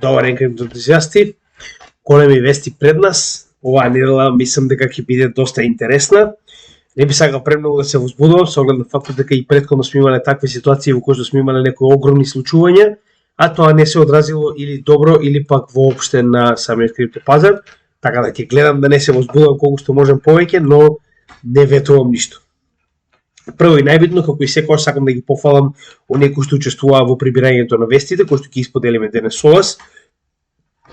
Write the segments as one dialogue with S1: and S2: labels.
S1: Добар ден, криптоентузијасти. Големи вести пред нас. Оваа недела мислам дека ќе биде доста интересна. Не би сакал премногу да се возбудувам со оглед на фактот дека и претходно сме имале такви ситуации во кои што сме имале некои огромни случувања, а тоа не се одразило или добро или пак воопште на самиот криптопазар. Така да ќе гледам да не се возбудувам колку што можем повеќе, но не ветувам ништо. Прво и најбитно, како и секогаш сакам да ги пофалам оние кои што учествуваа во прибирањето на вестите, кои што ќе исподелиме денес со вас.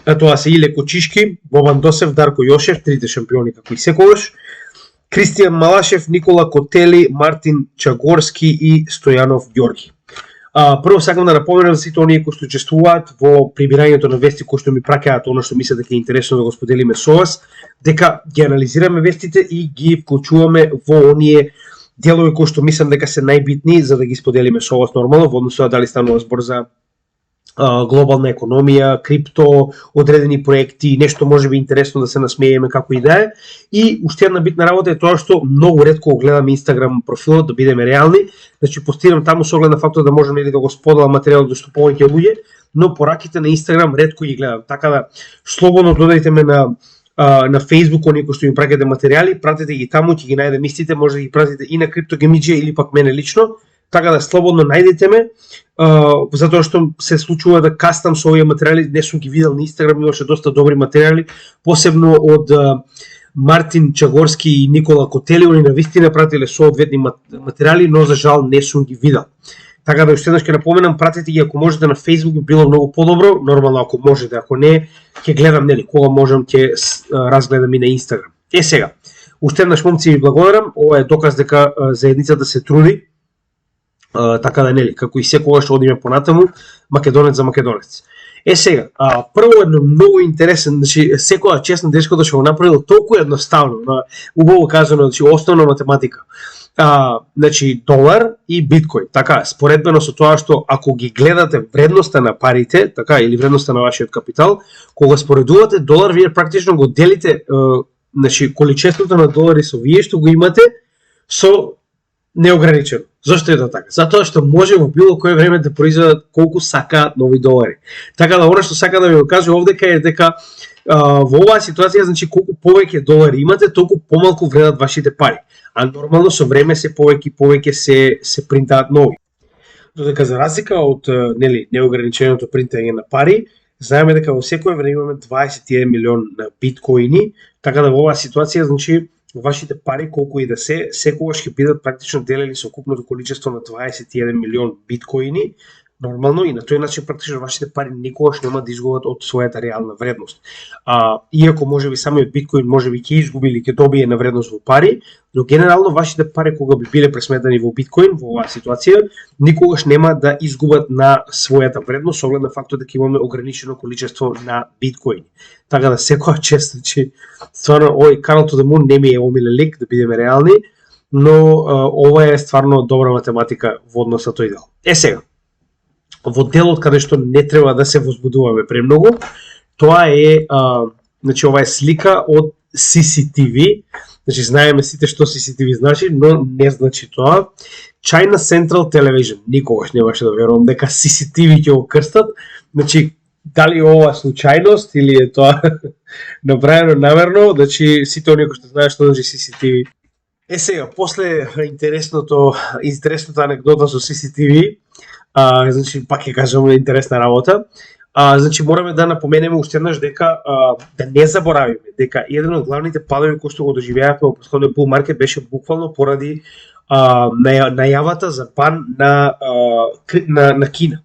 S1: А тоа се Иле Кочишки, Бобан Досев, Дарко Јошев, трите шампиони како и секогаш, Кристијан Малашев, Никола Котели, Мартин Чагорски и Стојанов Ѓорги. Прво сакам да напоменам за сите оние кои што учествуваат во прибирањето на вести кои што ми праќаат оно што мислат дека е интересно да го споделиме со вас, дека ги анализираме вестите и ги вклучуваме во оние делови кои што мислам дека се најбитни за да ги споделиме со вас нормално во однос на дали станува збор за глобална економија, крипто, одредени проекти, нешто можеби интересно да се насмееме како и да е. И уште една битна работа е тоа што многу ретко гледам Инстаграм профилот, да бидеме реални. Значи постирам таму со оглед на фактот да можам да го споделам материјалот до што повеќе луѓе, но пораките на Инстаграм ретко ги гледам. Така да слободно додајте ме на Facebook, оние кои што ми праќате материјали, пратете ги таму, ќе ги најдем истите, може да ги пратите и на CryptoGamidžија или пак мене лично. Така да слободно најдете ме, затоа што се случува да кастам со овие материјали, не сум ги видел на Инстаграм, имаше доста добри материјали, посебно од Мартин Чагорски и Никола Котели, они навистина пратиле соодветни материјали, но за жал не сум ги видел. Така да уште еднаш ќе напоменам, пратете ги ако можете на Facebook, би било многу подобро, нормално ако можете, ако не, ќе гледам нели кога можам ќе разгледам и на Инстаграм. Сега, уште еднаш момци ви благодарам, ова е доказ дека заедницата се труди. Така да нели, како и секогаш одиме понатаму, македонец за македонец. Сега, прво едно многу интересен, значи секоја честна дечкото што го направил толку едноставно, убаво кажано, значи основна математика. Значи долар и биткоин. Така, споредбено со тоа што ако ги гледате вредноста на парите, така или вредноста на вашиот капитал, кога споредувате долар, вие практично го делите, значи количеството на долари со вие што го имате со неограничено. Зошто е тоа така? Затоа што може во било кое време да произведат колку сакаат нови долари. Така да она што сака да ви го кажа овдека е дека во оваа ситуација, значи колку повеќе долари имате, толку помалку вредат вашите пари. А нормално со време се повеќе и повеќе се принтаат нови. Додека за разлика од нели неограниченото принтање на пари, знаеме дека во секое време имаме 21 милион на биткоини, така да во оваа ситуација значи вашите пари колку и да се, секогаш ќе бидат практично делени со купното количество на 21 милион биткоини, нормално, и на тој начин практично вашите пари никогаш нема да изгубат од својата реална вредност. Иако можеби самиот биткоин можеби ќе изгуби или ќе добие на вредност во пари, но генерално вашите пари кога би биле пресметани во биткоин во оваа ситуација, никогаш нема да изгубат на својата вредност со оглед на фактот дека имаме ограничено количество на биткоини. Така да секоја чест, значи стварно овој Carl to the Moon не ми е омилен лик, да бидеме реални, но ова е стварно добра математика во однос на тој дел. Сега, во делот каде што не треба да се возбудуваме премногу, тоа е, значи ова е слика од CCTV, значи знаеме сите што CCTV значи, но не значи тоа. China Central Television, никогаш немаше да верувам дека CCTV ќе го крстат, значи дали ова случајност или е тоа направено намерно, значи сите оние кои што знаат што значи CCTV. Сега, после интересната анекдота со CCTV, значи пак ќе кажам интересна работа. Значи мораме да напоменеме уште еднаш дека да не заборавиме дека еден од главните падови кои што го доживеавме во претходниот bull market беше буквално поради најавата за бан на Кина.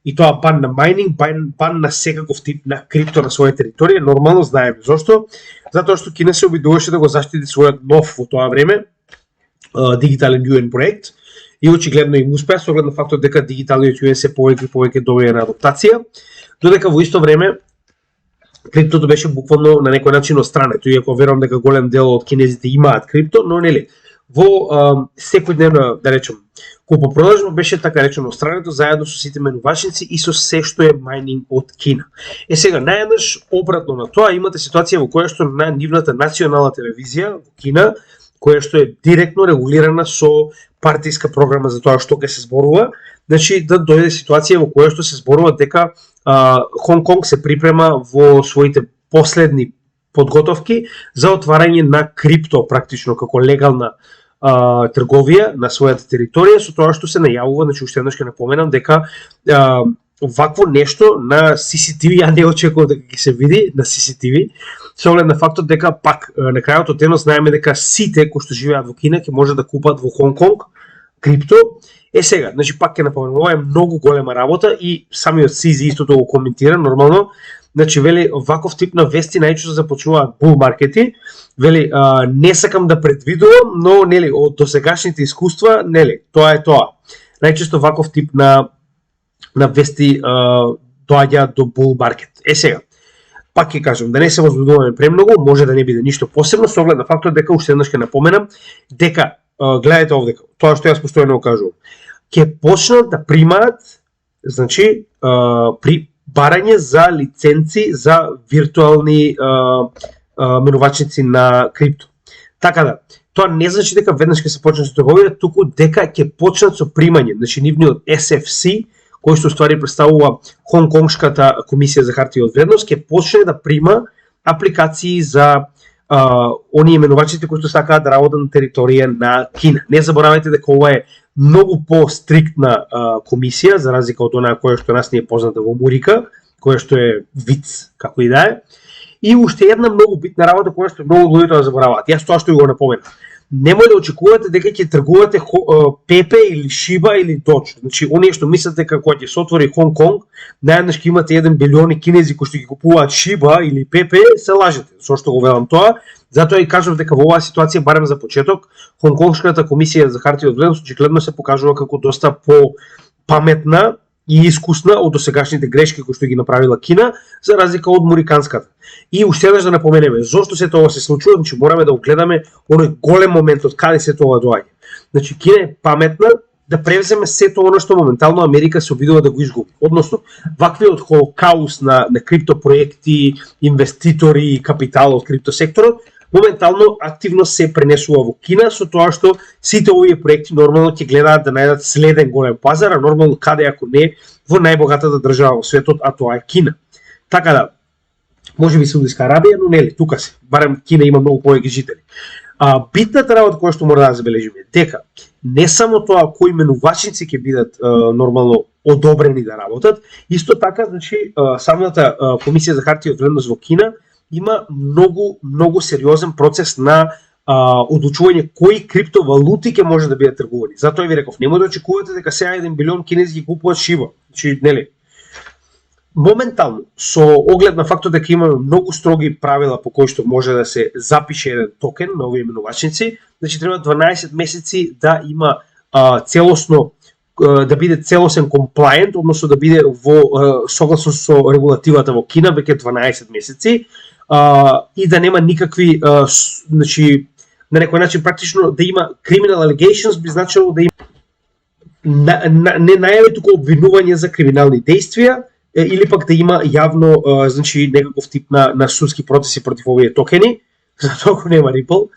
S1: И тоа бан на майнинг, бан на секаков тип на крипто на своја територија, нормално знаеме зошто. Затоа што Кина се обидуваше да го заштити својот нов во тоа време дигитален юен проект. И очигледно им успеа со оглед на фактот дека дигиталниот юен се повеќе и повеќе добија на адаптација, додека во исто време криптото беше буквално на некој начин отстрането, иако верувам дека голем дел од кинезите имаат крипто, но нели во секојдневно, да речем, купопродажба беше така речено отстрането заедно со сите менувачници и со се што е мајнинг од Кина. Сега наједнаш обратно на тоа имате ситуација во која што на нивната национална телевизија во Кина, која што е директно регулирана со партиска програма за тоа што ќе се зборува, значи да дојде ситуација во која што се зборува дека Хонг Конг се припрема во своите последни подготовки за отварање на крипто практично како легална трговија на својата територија, со тоа што се најавува, значи уште еднаш ќе напоменам дека вакво нешто на CCTV, ја не очекувам дека ќе се види на CCTV, со оглед на фактот дека пак на крајот од денот знаеме дека сите кои што живеат во Кина ќе може да купат во Хонг Конг крипто. Сега, значи пак ќе напоменам, ова е многу голема работа и самиот Сизи истото го коментира нормално. Значи вели ваков тип на вести најчесто започнуваат бул маркети. Вели не сакам да предвидувам, но нели од досегашните искуства, нели, тоа е тоа. Најчесто ваков тип на вести доаѓаат до бул маркет. Сега, пак ќе кажам, да не се возбудуваме премногу, може да не биде ништо посебно, со оглед на фактот дека уште еднаш ќе напоменам дека гледате овде, тоа што јас постојано го кажувам, ќе почнат да примаат, значи, при барање за лиценци за виртуални менувачници на крипто. Така да, тоа не значи дека веднаш ќе се почне со трговија, туку дека ќе почнат со примање, значи нивниот SFC, кој што ствари представува Хонг Конгшката комисија за хартија од вредност, ќе почне да прима апликации за оние менувачите кои што сакаат да работат на територија на Кина. Не заборавајте дека ова е многу по-стриктна комисија, за разлика од онаа која што нас не е позната во Мурика, која што е виц, како и да е. И уште една многу битна работа која што многу луѓето да забораваат. Јас тоа што го напоменам. Немој да очекувате дека ќе тргувате Пепе или Шиба или Доч. Значи, оние што мислите дека кога ќе се отвори Хонг Конг, наједнаш ќе имате 1 билион кинези кои што ги купуваат Шиба или Пепе, се лажете. Со што го велам тоа, затоа и кажав дека во оваа ситуација, барем за почеток, Хонг Конгшката комисија за хартија од вредност очигледно се покажува како доста по-паметна и искусна од досегашните грешки кои што ги направила Кина, за разлика од муриканската. И уште еднаш да напоменеме зошто се тоа се случува, значи мораме да огледаме оној голем момент од каде се тоа доаѓа. Значи Кина е паметна да превземе сето оно што моментално Америка се обидува да го изгуби. Односно, ваквиот холокаус на криптопроекти, инвеститори и капитал од криптосекторот моментално активно се пренесува во Кина, со тоа што сите овие проекти нормално ќе гледаат да најдат следен голем пазар, а нормално каде ако не во најбогатата држава во светот, а тоа е Кина. Така да, може би Саудитска Арабија, но нели, тука се, барем Кина има многу повеќе жители. Битната работа која што мора да забележиме, дека не само тоа кои менувачници ќе бидат нормално одобрени да работат, исто така, значи, самата комисија за хартија од вредност во Кина има многу сериозен процес на одлучување кои криптовалути ќе може да бидат тргувани. Затоа ви реков, немој да очекувате дека сега 1 билион кинези ги купуваат Шиба. Значи, нели, моментално, со оглед на фактот дека имаме многу строги правила по кои што може да се запише еден токен на овие менувачници, значи треба 12 месеци да има целосно, да биде целосен комплајент, односно да биде во согласно со регулативата во Кина веќе 12 месеци, и да нема никакви, значи, на некој начин практично да има criminal allegations, би значило да има не најави туку обвинување за криминални действија, или пак да има јавно, значи, некаков тип на судски процеси против овие токени, затоа ако нема Ripple,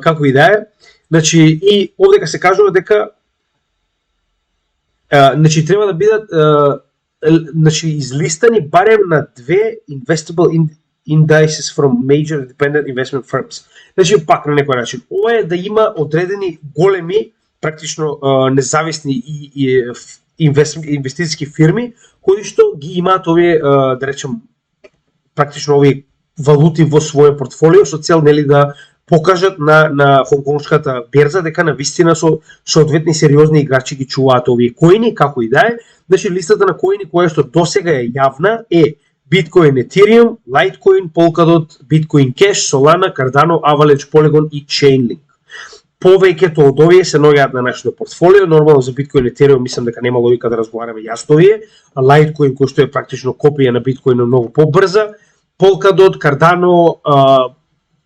S1: како и да е. Значи, и овдека се кажува дека значи, треба да бидат значи, излистани барем на 2 investable indices from major independent investment firms. Значи, пак на некој начин. Ова е да има одредени големи, практично независни и инвестицијски фирми, кои што ги имаат овие, да речем, практично овие валути во своје портфолио, со цел нели да покажат на Хонконгската берза дека на вистина со соодветни сериозни играчи ги чуваат овие коини, како и да е. Значи, листата на коини која што досега е јавна е Bitcoin, Ethereum, Litecoin, Polkadot, Bitcoin Cash, Solana, Cardano, Avalanche, Polygon и Chainlink. Повеќето од овие се наоѓаат на нашето портфолио. Нормално за Bitcoin и Ethereum мислам дека нема логика да разговараме јас овие. Litecoin кој што е практично копија на Bitcoin многу побрза, Polkadot, Cardano,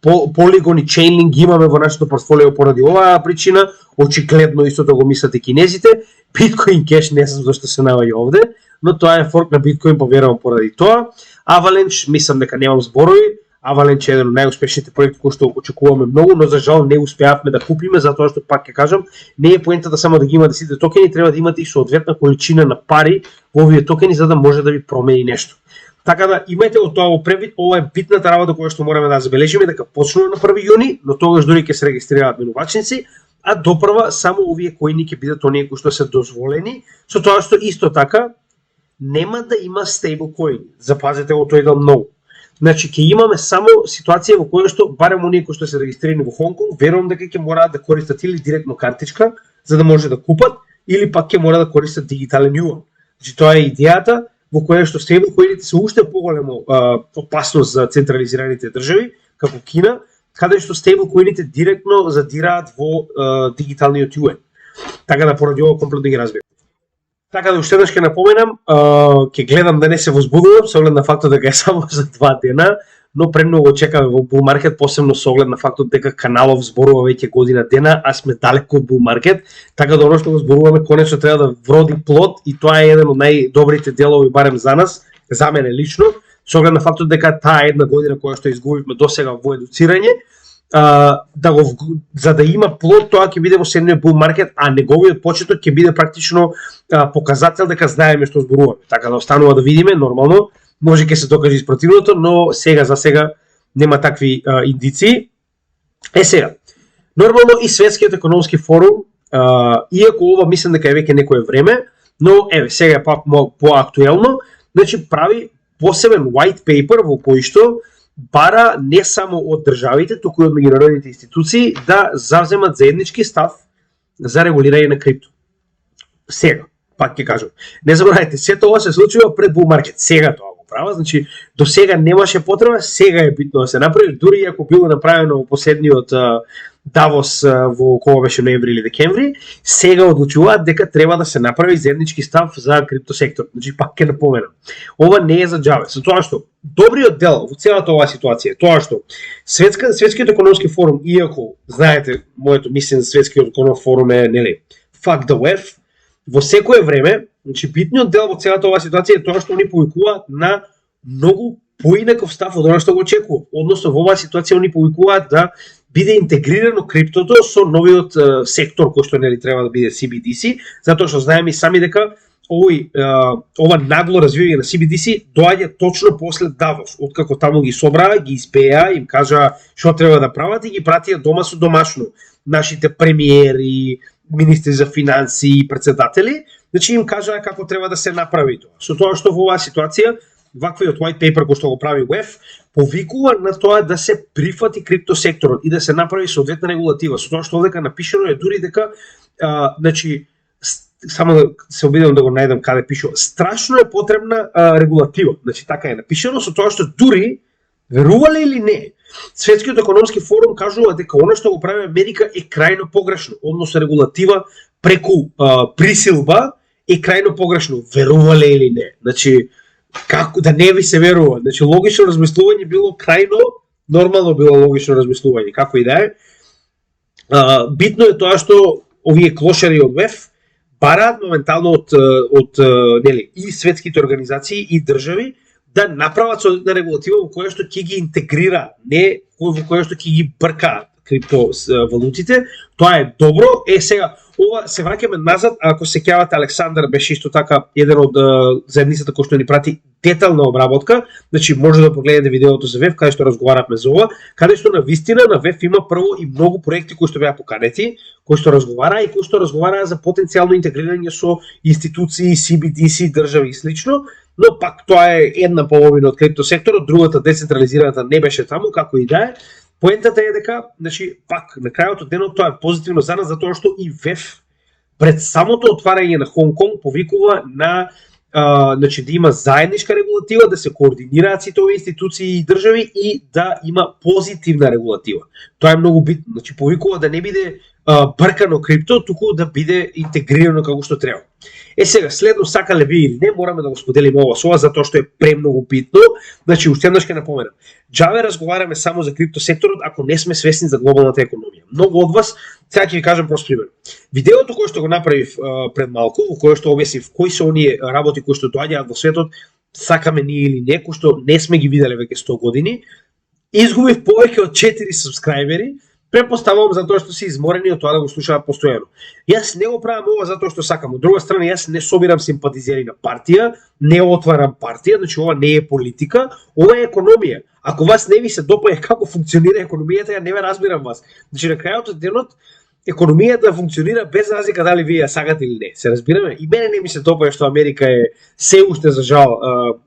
S1: Polygon и Chainlink имаме во нашето портфолио поради оваа причина. Очигледно истото го мислат и кинезите. Bitcoin Cash не знам зашто се наоѓа овде, но тоа е форк на Bitcoin, поверувам поради тоа. Avalanche мислам дека немам зборови. Avalanche е еден од најуспешните проекти кои што очекуваме многу, но за жал не успеавме да купиме, затоа што пак ќе кажам, не е поентата само да ги имате сите токени, треба да имате и соодветна количина на пари во овие токени за да може да ви промени нешто. Така да имајте од тоа во превид, ова е битната работа која што мораме да забележиме дека почнува на 1 јуни, но тогаш дури ќе се регистрираат менувачници, а допрва само овие коини ќе бидат оние кои што се дозволени, со тоа што исто така нема да има стейбл коини. Запазете го тој дел многу. Значи ќе имаме само ситуација во која што барем оние кои што се регистрирани во Хонг Конг, верувам дека ќе мораат да користат или директно картичка за да може да купат, или пак ќе мора да користат дигитален юан. Значи тоа е идејата во која што стейбл коините се уште поголема опасност за централизираните држави, како Кина, каде што стейбл коините директно задираат во дигиталниот юан. Така да поради ова комплетно ги разбирам. Така да уште еднаш ќе напоменам, ќе гледам да не се возбудувам со оглед на фактот дека е само за 2 дена, но премногу чекаме во bull market, посебно со оглед на фактот дека каналов зборува веќе година дена, а сме далеку од bull market, така да оно што го зборуваме конечно треба да вроди плод и тоа е еден од најдобрите делови барем за нас, за мене лично, со оглед на фактот дека таа една година која што изгубивме досега во едуцирање, за да има плод, тоа ќе биде во следниот bull market, а неговиот почеток ќе биде практично показател дека знаеме што зборуваме. Така да останува да видиме, нормално, може ќе се докаже испративното, но сега за сега нема такви индиции. Сега, нормално и Светскиот економски форум, иако ова мислам дека е веќе некое време, но еве сега е пак поактуелно, значи прави посебен white paper во кој што бара не само од државите, туку и од меѓународните институции да завземат заеднички став за регулирање на крипто. Сега, пак ќе кажам, не заборавајте, сето ова се случува пред bull market, сега тоа го права, значи до сега немаше потреба, сега е битно да се направи, дури ако било направено во последниот Давос во кога беше ноември или декември, сега одлучуваат дека треба да се направи заеднички став за крипто сектор. Значи пак ќе напоменам. Ова не е за џабе, со тоа што добриот дел во целата оваа ситуација е тоа што Светскиот економски форум, иако знаете моето мислење за Светскиот економски форум е нели fuck the WEF, во секое време, значи битниот дел во целата оваа ситуација е тоа што они повикуваат на многу поинаков став од она што го очекува. Односно во оваа ситуација они повикуваат да биде интегрирано криптото со новиот сектор кој што нели треба да биде CBDC, затоа што знаеме и сами дека ова нагло развивање на CBDC доаѓа точно после Давос, откако таму ги собраа, ги испеа, им кажа што треба да прават и ги пратија дома со домашно нашите премиери, министри за финанси, председатели, значи им кажаа како треба да се направи тоа. Со тоа што во оваа ситуација ваквиот white paper кој што го прави WEF повикува на тоа да се прифати криптосекторот и да се направи соодветна регулатива. Со тоа што овдека напишано е дури дека значи само да се обидам да го најдам каде пишува. Страшно е потребна регулатива. Значи така е напишано со тоа што дури верувале или не, Светскиот економски форум кажува дека она што го прави Америка е крајно погрешно, односно регулатива преку присилба е крајно погрешно. Верувале или не? Значи како да не ви се верува. Значи логично размислување било крајно нормално било логично размислување, како и да е. Битно е тоа што овие клошари од WEF бараат моментално од нели и светските организации и држави да направат соодветна регулатива во која што ќе ги интегрира, не во која што ќе ги бркаат криптовалутите. Тоа е добро. Сега ова се враќаме назад, ако се сеќавате, Александар беше исто така еден од заедницата кој што ни прати детална обработка, значи може да погледнете видеото за WEF каде што разговаравме за ова, каде што на вистина на WEF има прво и многу проекти кои што беа поканети, кои што разговараа и кои што разговараа за потенцијално интегрирање со институции, CBDC, држави и слично, но пак тоа е една половина од криптосекторот, другата децентрализираната не беше таму, како и да е. Поентата е дека, значи, пак, на крајот од денот тоа е позитивно за нас, затоа што и WEF пред самото отварање на Хонг Конг повикува на значи, да има заедничка регулатива, да се координираат сите овие институции и држави и да има позитивна регулатива. Тоа е многу битно. Значи, повикува да не биде бркано крипто, туку да биде интегрирано како што треба. Сега, следно сакале ви или не, мораме да го споделиме ова со вас, затоа што е премногу битно. Значи, уште еднаш ќе напоменам. Џаве разговараме само за криптосекторот ако не сме свесни за глобалната економија. Многу од вас, сега ќе ви кажам прост пример. Видеото кое што го направив пред малку, во кое што објаснив кои се оние работи кои што доаѓаат во светот, сакаме ние или не, кои што не сме ги виделе веќе 100 години, Изгубив повеќе од 4 сабскрајбери, препоставувам затоа што се изморени од тоа да го слушаат постојано. Јас не го правам ова затоа што сакам. Од друга страна, јас не собирам симпатизери на партија, не отварам партија, значи ова не е политика, ова е економија. Ако вас не ви се допаѓа како функционира економијата, ја не ве разбирам вас. Значи на крајот од денот економијата функционира без разлика дали вие ја сакате или не. Се разбираме? И мене не ми се допаѓа што Америка е се уште за жал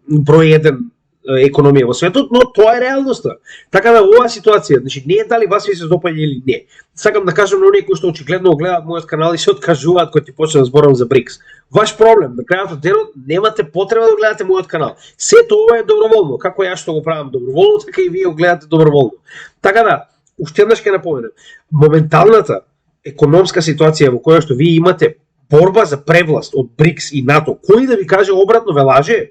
S1: број 1 економија во светот, но тоа е реалноста. Така да оваа ситуација, значи не е дали вас ви се допаѓа или не. Сакам да кажам на оние кои што очигледно го гледаат мојот канал и се откажуваат кога ти почне да зборам за БРИКС. Ваш проблем, на крајот од денот немате потреба да гледате мојот канал. Сето ова е доброволно, како јас што го правам доброволно, така и вие го гледате доброволно. Така да, уште еднаш ќе напоменам, моменталната економска ситуација во која што вие имате борба за превласт од БРИКС и НАТО, кој да ви каже обратно ве лаже,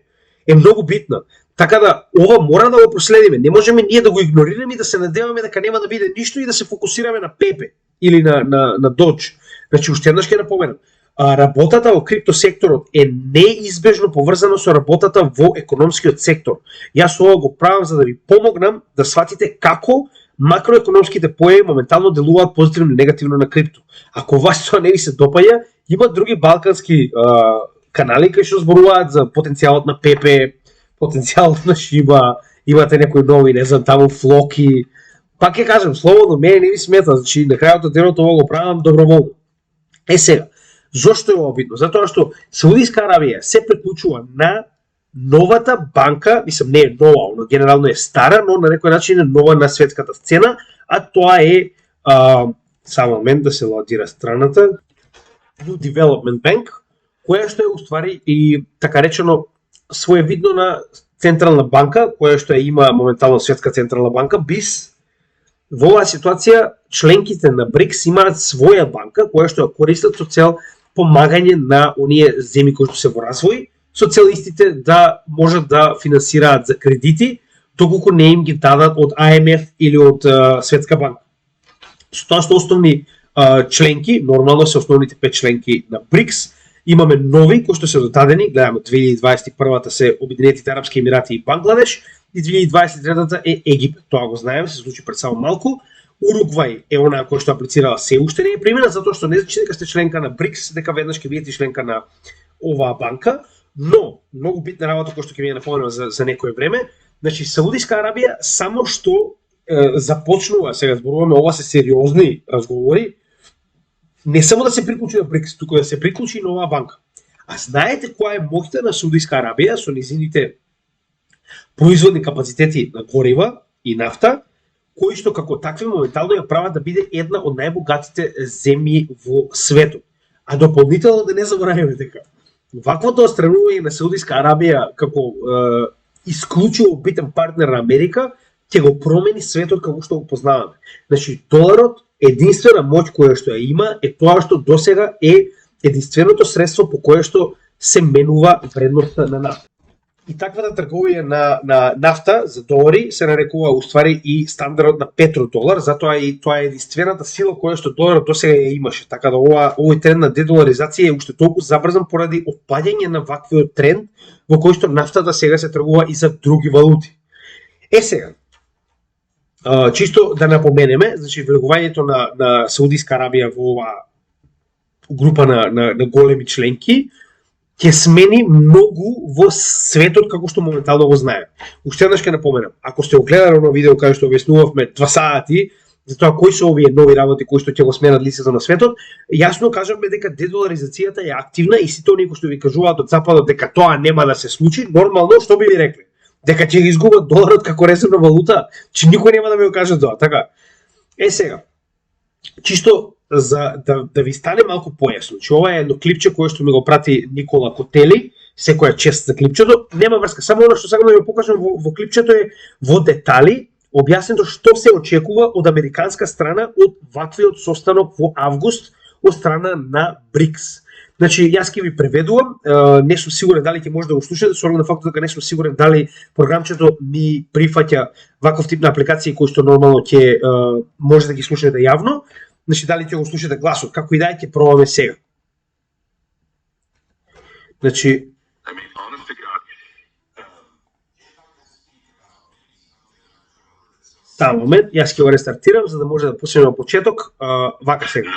S1: е многу битна. Така да, ова мора да го проследиме. Не можеме ние да го игнорираме и да се надеваме дека нема да биде ништо и да се фокусираме на Пепе или на Додж. Значи, уште еднаш ќе напоменам. Работата во криптосекторот е неизбежно поврзана со работата во економскиот сектор. Јас ова го правам за да ви помогнам да сватите како макроекономските појави моментално делуваат позитивно или негативно на крипто. Ако вас тоа не ви се допаѓа, има други балкански канали кои што зборуваат за потенцијалот на Пепе, потенцијалот на Шиба, имате некои нови, не знам, таму Флоки. Пак ќе кажам, слободно, мене не ми смета, значи на крајот од денот ова го правам доброволно. Сега, зошто е ова битно? Затоа што Саудиска Арабија се приклучува на новата банка, мислам не е нова, но генерално е стара, но на некој начин е нова на светската сцена, а тоа е само момент да се лоадира страната, New Development Bank, која што е уствари и така речено своевидно на централна банка, која што има моментално светска централна банка, БИС. Во оваа ситуација членките на БРИКС имаат своја банка која што ја користат со цел помагање на оние земји кои што се во развој, со цел истите да можат да финансираат за кредити, доколку не им ги дадат од АМФ или од Светска банка. Со тоа што основни членки, нормално се основните 5 членки на БРИКС, имаме нови кои што се додадени, гледаме 2021-та се Обединетите арапски емирати и Бангладеш, и 2023-та е Египет. Тоа го знаеме, се случи пред само малку. Уругвај е онаа која што аплицирала се уште не е примена, затоа што не значи дека сте членка на БРИКС, дека веднаш ќе бидете членка на оваа банка, но многу битна работа која што ќе ви напоменам за некое време, значи Саудиска Арабија само што започнува, сега зборуваме, ова се сериозни разговори, не само да се приклучи на БРИКС, туку да се приклучи на оваа банка. А знаете која е моќта на Саудиска Арабија со низините производни капацитети на горива и нафта, кои што како такви моментално ја прават да биде една од најбогатите земји во светот. А дополнително да не забораваме дека ваквото отстранување на Саудиска Арабија како исклучиво битен партнер на Америка ќе го промени светот како што го познаваме. Значи доларот единствена моќ која што ја има е тоа што досега е единственото средство по кое што се менува вредноста на нафта. И таквата трговија на нафта за долари се нарекува уствари и стандардот на петродолар, затоа и тоа е единствената сила која што доларот досега ја имаше. Така да овој тренд на дедоларизација е уште толку забрзан поради опаѓање на ваквиот тренд во кој што нафтата сега се тргува и за други валути. Сега, чисто да напоменеме, значи влегувањето на Саудиска Арабија во оваа група на големи членки ќе смени многу во светот како што моментално го знаеме. Уште еднаш ќе напоменам, ако сте огледале оно видео каде што објаснувавме 2 сати за тоа кои се овие нови работи кои што ќе го сменат лицето на светот, јасно кажавме дека дедоларизацијата е активна и сите оние кои што ви кажуваат од западот дека тоа нема да се случи, нормално што би ви рекле? Дека ќе ги изгубат доларот како резервна валута, че никој нема да ми го каже тоа, така. Сега, чисто за да ви стане малку појасно, че ова е едно клипче кое што ми го прати Никола Котели, секоја чест за клипчето, нема врска, само оно што сакам да ви покажам во клипчето е во детали објаснето што се очекува од американска страна од ваквиот состанок во август од страна на БРИКС. Значи, јас ќе ви преведувам, не сум сигурен дали ќе може да го слушате, со оглед на фактот дека не сум сигурен дали програмчето ми прифаќа ваков тип на апликации кои што нормално ќе може да ги слушате јавно. Значи, дали ќе го слушате гласот, како и да е, ќе пробаме сега. Значи, Таа момент, јас ќе го рестартирам за да може да почнеме на почеток вака сега.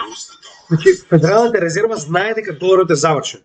S1: Значи, Федералната резерва знае дека доларот е завршен.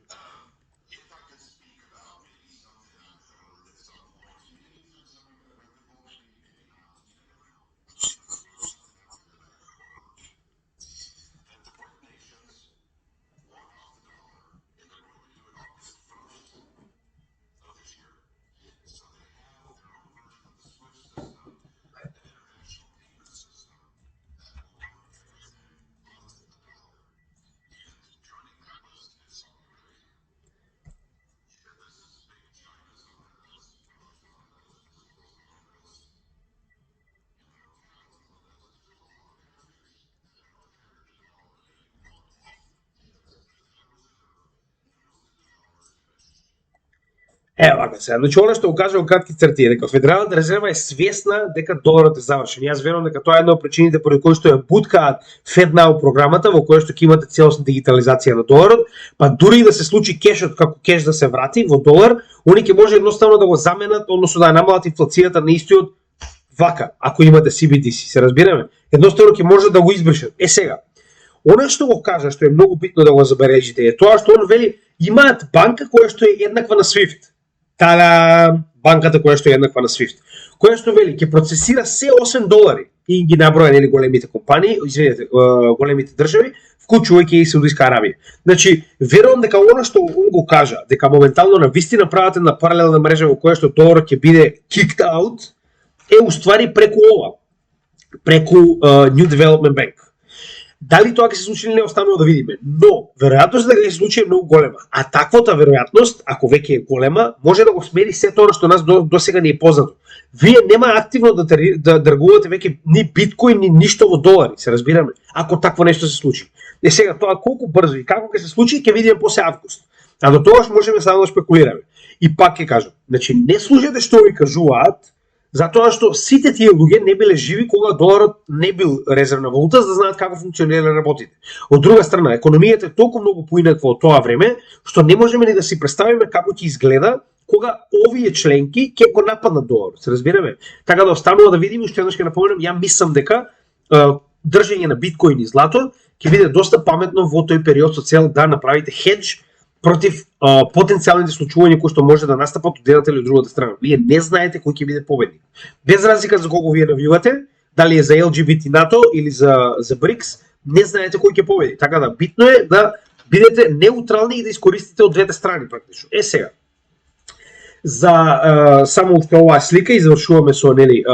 S1: Вака сега, значи она што го кажа во кратки црти е дека Федералната резерва е свесна дека доларот е завршен. Јас верувам дека тоа е една од причините поради кои што ја буткаат FedNow програмата во која што ќе имате целосна дигитализација на доларот, па дури и да се случи кешот како кеш да се врати во долар, они ќе може едноставно да го заменат, односно да ја намалат инфлацијата на истиот вака, ако имате CBDC, се разбираме. Едноставно ќе може да го избришат. Сега, она што го кажа, што е многу битно да го забележите, е тоа што он вели имаат банка која што е еднаква на SWIFT. Тала банката која што е еднаква на SWIFT, која што вели ќе процесира се освен долари и ги наброја нели големите компании, извинете, големите држави, вклучувајќи и Саудитска Арабија. Значи, верувам дека она што он го кажа, дека моментално на вистина прават една паралелна мрежа во која што доларот ќе биде kicked out, е уствари преку ова, преку New Development Bank. Дали тоа ќе се случи или не, останува да видиме, но веројатноста дека ќе се случи е многу голема. А таквата веројатност, ако веќе е голема, може да го смери сето она што нас до сега не е познато. Вие нема активно да тргувате веќе ни биткоин ни ништо во долари, се разбираме, ако такво нешто се случи. Сега тоа колку брзо и како ќе се случи ќе видиме после август. А до тогаш можеме само да шпекулираме. И пак ќе кажам, значи не слушате што ви кажуваат, затоа што сите тие луѓе не биле живи кога доларот не бил резервна валута, за да знаат како функционира работите. Од друга страна, економијата е толку многу поинаква од тоа време, што не можеме ни да си представиме како ќе изгледа кога овие членки ќе го нападнат доларот. Се разбираме? Така да останува да видиме, што еднаш ќе напоменам, ја мислам дека држење на биткоин и злато ќе биде доста паметно во тој период со цел да направите хедж против потенцијалните случувања кои што може да настапат од едната или од другата страна. Вие не знаете кој ќе биде победник. Без разлика за кого вие навивате, дали е за LGBT НАТО или за БРИКС, не знаете кој ќе победи. Така да битно е да бидете неутрални и да искористите од двете страни практично. Сега, за само уште оваа слика и завршуваме со нели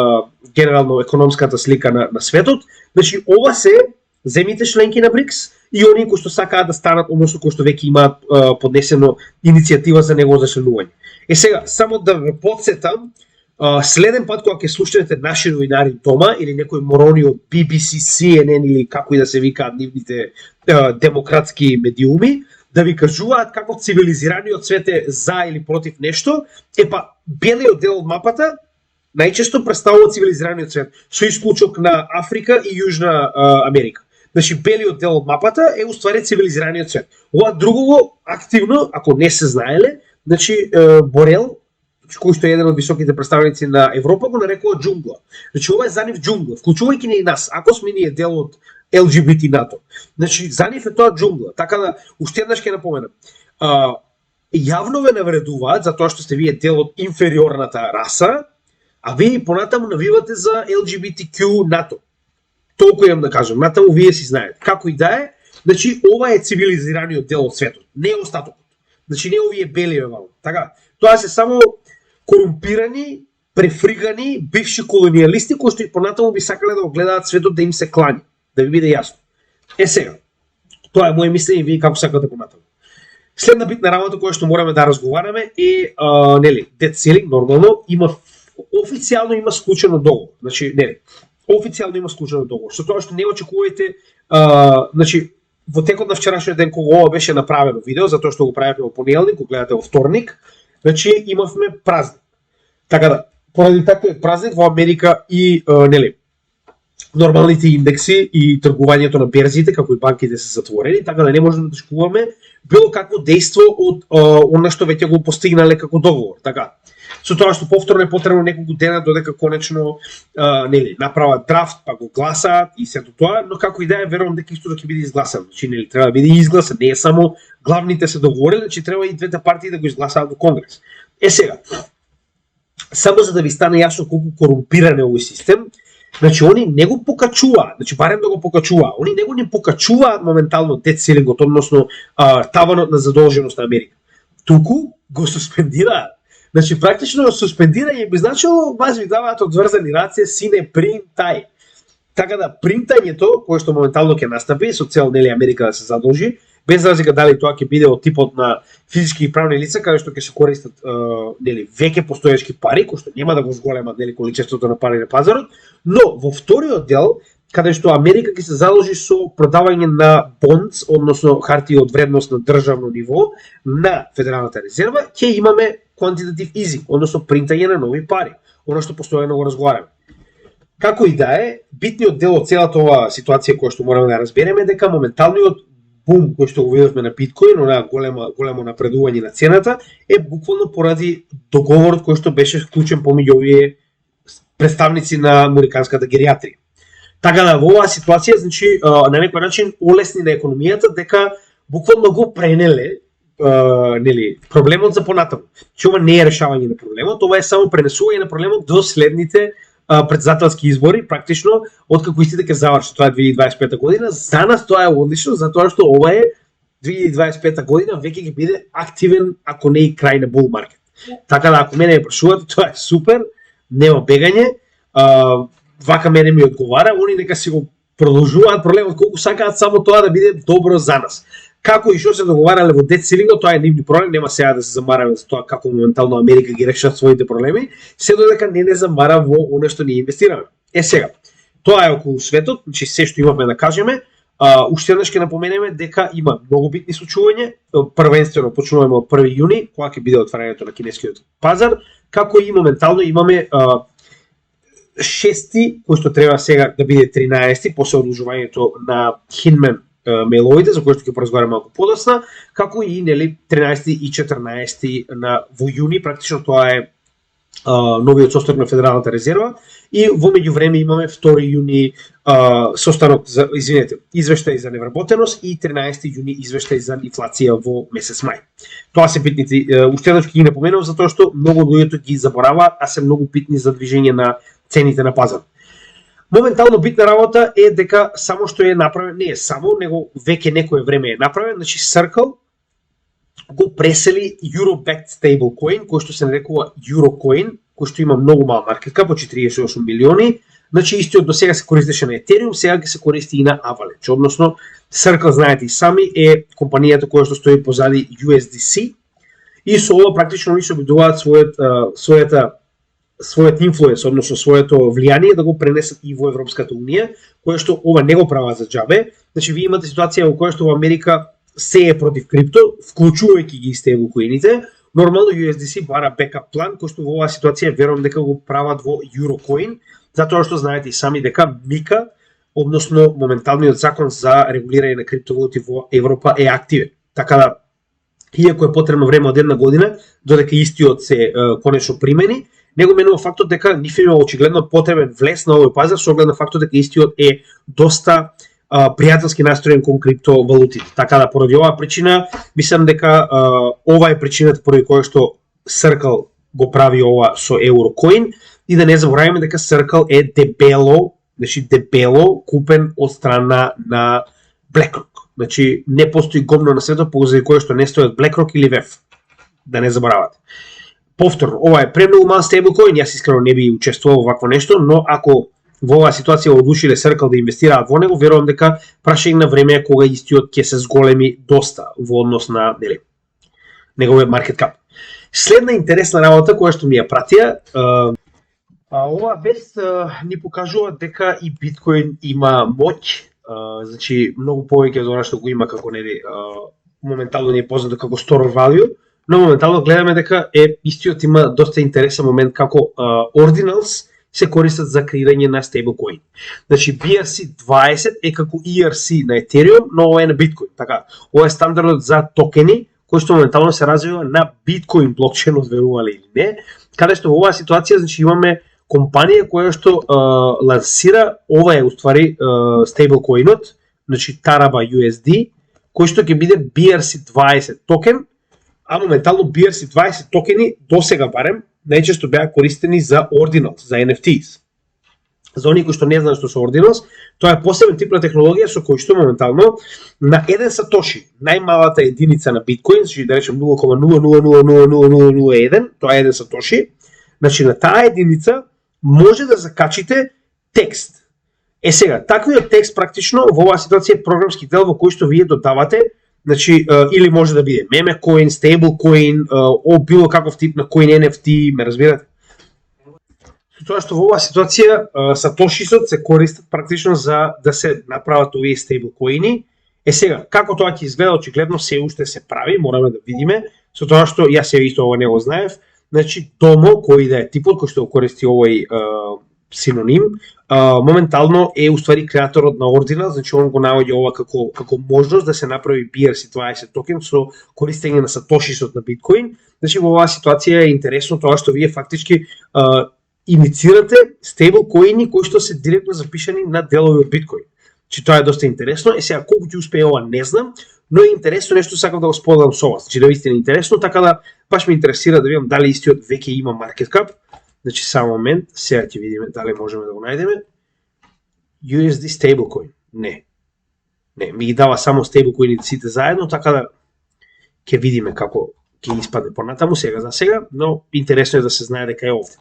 S1: генерално економската слика на светот. Значи ова се земјите членки на БРИКС и оние кои што сакаат да станат, односно кои што веќе имаат поднесено иницијатива за негово зачленување. Сега, само да ве потсетам, следен пат кога ќе слушате наши новинари дома или некои морони од BBC, CNN или како и да се викаат нивните демократски медиуми, да ви кажуваат како цивилизираниот свет е за или против нешто, белиот дел од мапата најчесто представува цивилизираниот свет, со исклучок на Африка и Јужна Америка. Значи, белиот дел од мапата е уствари цивилизираниот свет. Ова друго активно, ако не се знаеле, значи Борел, кој што е еден од високите представници на Европа, го нарекува џунгла. Значи, ова е за нив џунгла, вклучувајќи ни и нас, ако сме ние дел од LGBT НАТО. Значи, за нив е тоа џунгла. Така да, уште еднаш ќе напоменам. Јавно ве навредуваат за тоа што сте вие дел од инфериорната раса, а вие понатаму навивате за LGBTQ НАТО. Толку имам да кажам, натаму вие си знаете. Како и да е, значи ова е цивилизираниот дел од светот, не е остатокот. Значи не овие бели вално. Така, тоа се само корумпирани, префригани бивши колонијалисти кои што и понатаму би сакале да го гледаат светот да им се клани, да ви биде јасно. Сега, тоа е моје мислење и вие како сакате понатаму. Следна битна работа која што мораме да разговараме е нели, debt ceiling нормално официјално има склучено договор. Значи, нели, официјално има склучено договор. Со тоа што не очекувајте, значи во текот на вчерашниот ден кога ова беше направено видео, затоа што го правиме во понеделник, го гледате во вторник, значи имавме празник. Така да, поради таквиот празник во Америка и нели нормалните индекси и тргувањето на берзите, како и банките се затворени, така да не можеме да очекуваме било какво дејство од она што веќе го постигнале како договор. Така. со тоа што повторно е потребно неколку дена додека конечно направат драфт, па го гласаат и сето тоа, но како и да е, верувам дека исто ќе биде изгласан. Значи треба да биде изгласан, не е само главните се договориле, значи треба и двете партии да го изгласаат во Конгрес. Сега, само за да ви стане јасно колку корумпиран е овој систем, значи они не го покачуваат, значи барем да го покачуваат, они не го покачуваат моментално дет силингот, односно таванот на задолженост на Америка. Туку го суспендираат. Значи практично суспендирање би значило вас ви даваат одврзани раце, сине принтај. Така да принтањето кое што моментално ќе настапи со цел Америка да се задолжи, без разлика дали тоа ќе биде од типот на физички и правни лица каде што ќе се користат веќе постоечки пари, кои што нема да го зголемат количеството на пари на пазарот, но во вториот дел каде што Америка ќе се задолжи со продавање на бондс, односно хартии од вредност на државно ниво на Федералната резерва, ќе имаме quantitative easing, односно принтање на нови пари, оно што постојано го разговараме. Како и да е, битниот дел од целата оваа ситуација која што мораме да разбереме дека моменталниот бум кој што го видовме на биткоин, онаа големо напредување на цената, е буквално поради договорот кој што беше вклучен помеѓу овие представници на американската гериатрија. Така да во оваа ситуација, значи на некој начин олесни на економијата дека буквално го пренеле проблемот за понатаму. Че ова не е решавање на проблемот, ова е само пренесување на проблемот до следните претседателски избори, практично откако истите ќе завршат, тоа е 2025 година. За нас тоа е одлично, затоа што ова е 2025 година веќе ќе биде активен, ако не и крај на bull market. Така да ако мене ме прашувате, тоа е супер, нема бегање, вака мене ми одговара, они нека си го продолжуваат проблемот колку сакаат, само тоа да биде добро за нас. Како и што се договарале во дет силингот, тоа е нивни проблем, нема сега да се замараме за тоа како моментално Америка ги решат своите проблеми, се додека не замара во оно што ние инвестираме. Сега, тоа е околу светот, значи се што имаме да кажеме, уште еднаш ќе напоменеме дека има многу битни случувања, првенствено почнуваме од 1 јуни, кога ќе биде отварањето на кинескиот пазар, како и моментално имаме 6 кој што треба сега да биде 13 после одложувањето на Хинмен мейловите, за кои што ќе поразговараме малку подоцна, како и 13 и 14 во јуни, практично тоа е новиот состанок на Федералната резерва, и во меѓувреме имаме 2 јуни состанок за, извештај за невработеност и 13 јуни извештај за инфлација во месец мај. Тоа се битните, уште еднаш ќе ги напоменам затоа што многу луѓето ги забораваат, а се многу битни за движење на цените на пазарот. Моментално битна работа е дека само што е направен, не е само, него веќе некое време е направен, значи Circle го пресели Euro-backed stablecoin, кој што се нарекува Eurocoin, кој што има многу мал маркет кап, 48 милиони, значи истиот до сега се користеше на Ethereum, сега ќе се користи и на Avalanche, односно Circle, знаете и сами, е компанијата која што стои позади USDC, и со ова практично они се обидуваат својот инфлуенс, односно своето влијание да го пренесат и во Европската унија, која што ова не го прават за џабе. Значи ви имате ситуација во која што во Америка се е против крипто, вклучувајќи ги стейблкоините. Нормално USDC бара бекап план, кој што во оваа ситуација верувам дека го прават во Eurocoin, затоа што знаете и сами дека МИКА, односно моменталниот закон за регулирање на криптовалути во Европа е активен. Така да, иако е потребно време од една година додека истиот се конечно примени, него менува фактот дека нив има очигледно потребен влез на овој пазар со оглед на фактот дека истиот е доста пријателски настроен кон криптовалутите. Така да поради оваа причина мислам дека ова е причината поради која што Circle го прави ова со Eurocoin, и да не забораваме дека Circle е дебело купен од страна на BlackRock. Значи не постои гомно на светот заради кое што не стојат BlackRock или VEF. Да не заборавате. Повторно, ова е премногу мал стейблкоин, јас искрено не би учествувал во вакво нешто, но ако во оваа ситуација одлучиле Circle да инвестираат во него, верувам дека прашање на време е кога истиот ќе се зголеми доста во однос на неговиот маркет кап. Следна интересна работа која што ми ја пратија, оваа вест ни покажува дека и биткоин има моќ, значи многу повеќе од она што го има како моментално не е познато како store value, но моментално гледаме дека истиот има доста интересен момент како ordinals се користат за креирање на стейблкоин. Значи BRC20 е како ERC на Ethereum, но ова е на биткоин. Така, ова е стандардот за токени кој што моментално се развива на биткоин блокчейн, верувале или не. каде што во оваа ситуација значи имаме компанија која што лансира, ова е уствари стейблкоинот, значи Taraba USD, кој што ќе биде BRC20 токен, а моментално BRC20 токени досега барем најчесто беа користени за ordinals, за NFTs. За оние кои што не знаат што се ordinals, тоа е посебен тип на технологија со кој што моментално на еден сатоши, најмалата единица на биткоин, значи да речем 0,0000001, тоа е еден сатоши, значи на таа единица може да закачите текст. Сега, таквиот текст практично во оваа ситуација е програмски дел во кој што вие додавате, значи или може да биде меме коин, стейблкоин, било каков тип на коин NFT, ме разбирате? Со тоа што во оваа ситуација сатошисот се користат практично за да се направат овие стейблкоини. Сега, како тоа ќе изгледа, очигледно се уште се прави, мораме да видиме, со тоа што јас се исто ова не го знаев, значи Домо, кој да е типот кој што го користи овој синоним, моментално е уствари креаторот на Ordinal, значи он го наоѓа ова како можност да се направи BRC20 токен со користење на сатошисот на биткоин. Значи во оваа ситуација е интересно тоа што вие фактички иницирате стейблкоини кои што се директно запишани на делови од биткоин. Значи тоа е доста интересно. Сега колку ќе успее ова не знам, но е интересно, нешто сакам да го споделам со вас. Значи да вистина интересно, така да баш ме интересира да видам дали истиот веќе има market cap. Значи само момент, сега ќе видиме дали можеме да го најдеме. USD stablecoin. Не, ми ги дава само стейблкоините сите заедно, така да ќе видиме како ќе испадне понатаму сега за сега, но интересно е да се знае дека е овде.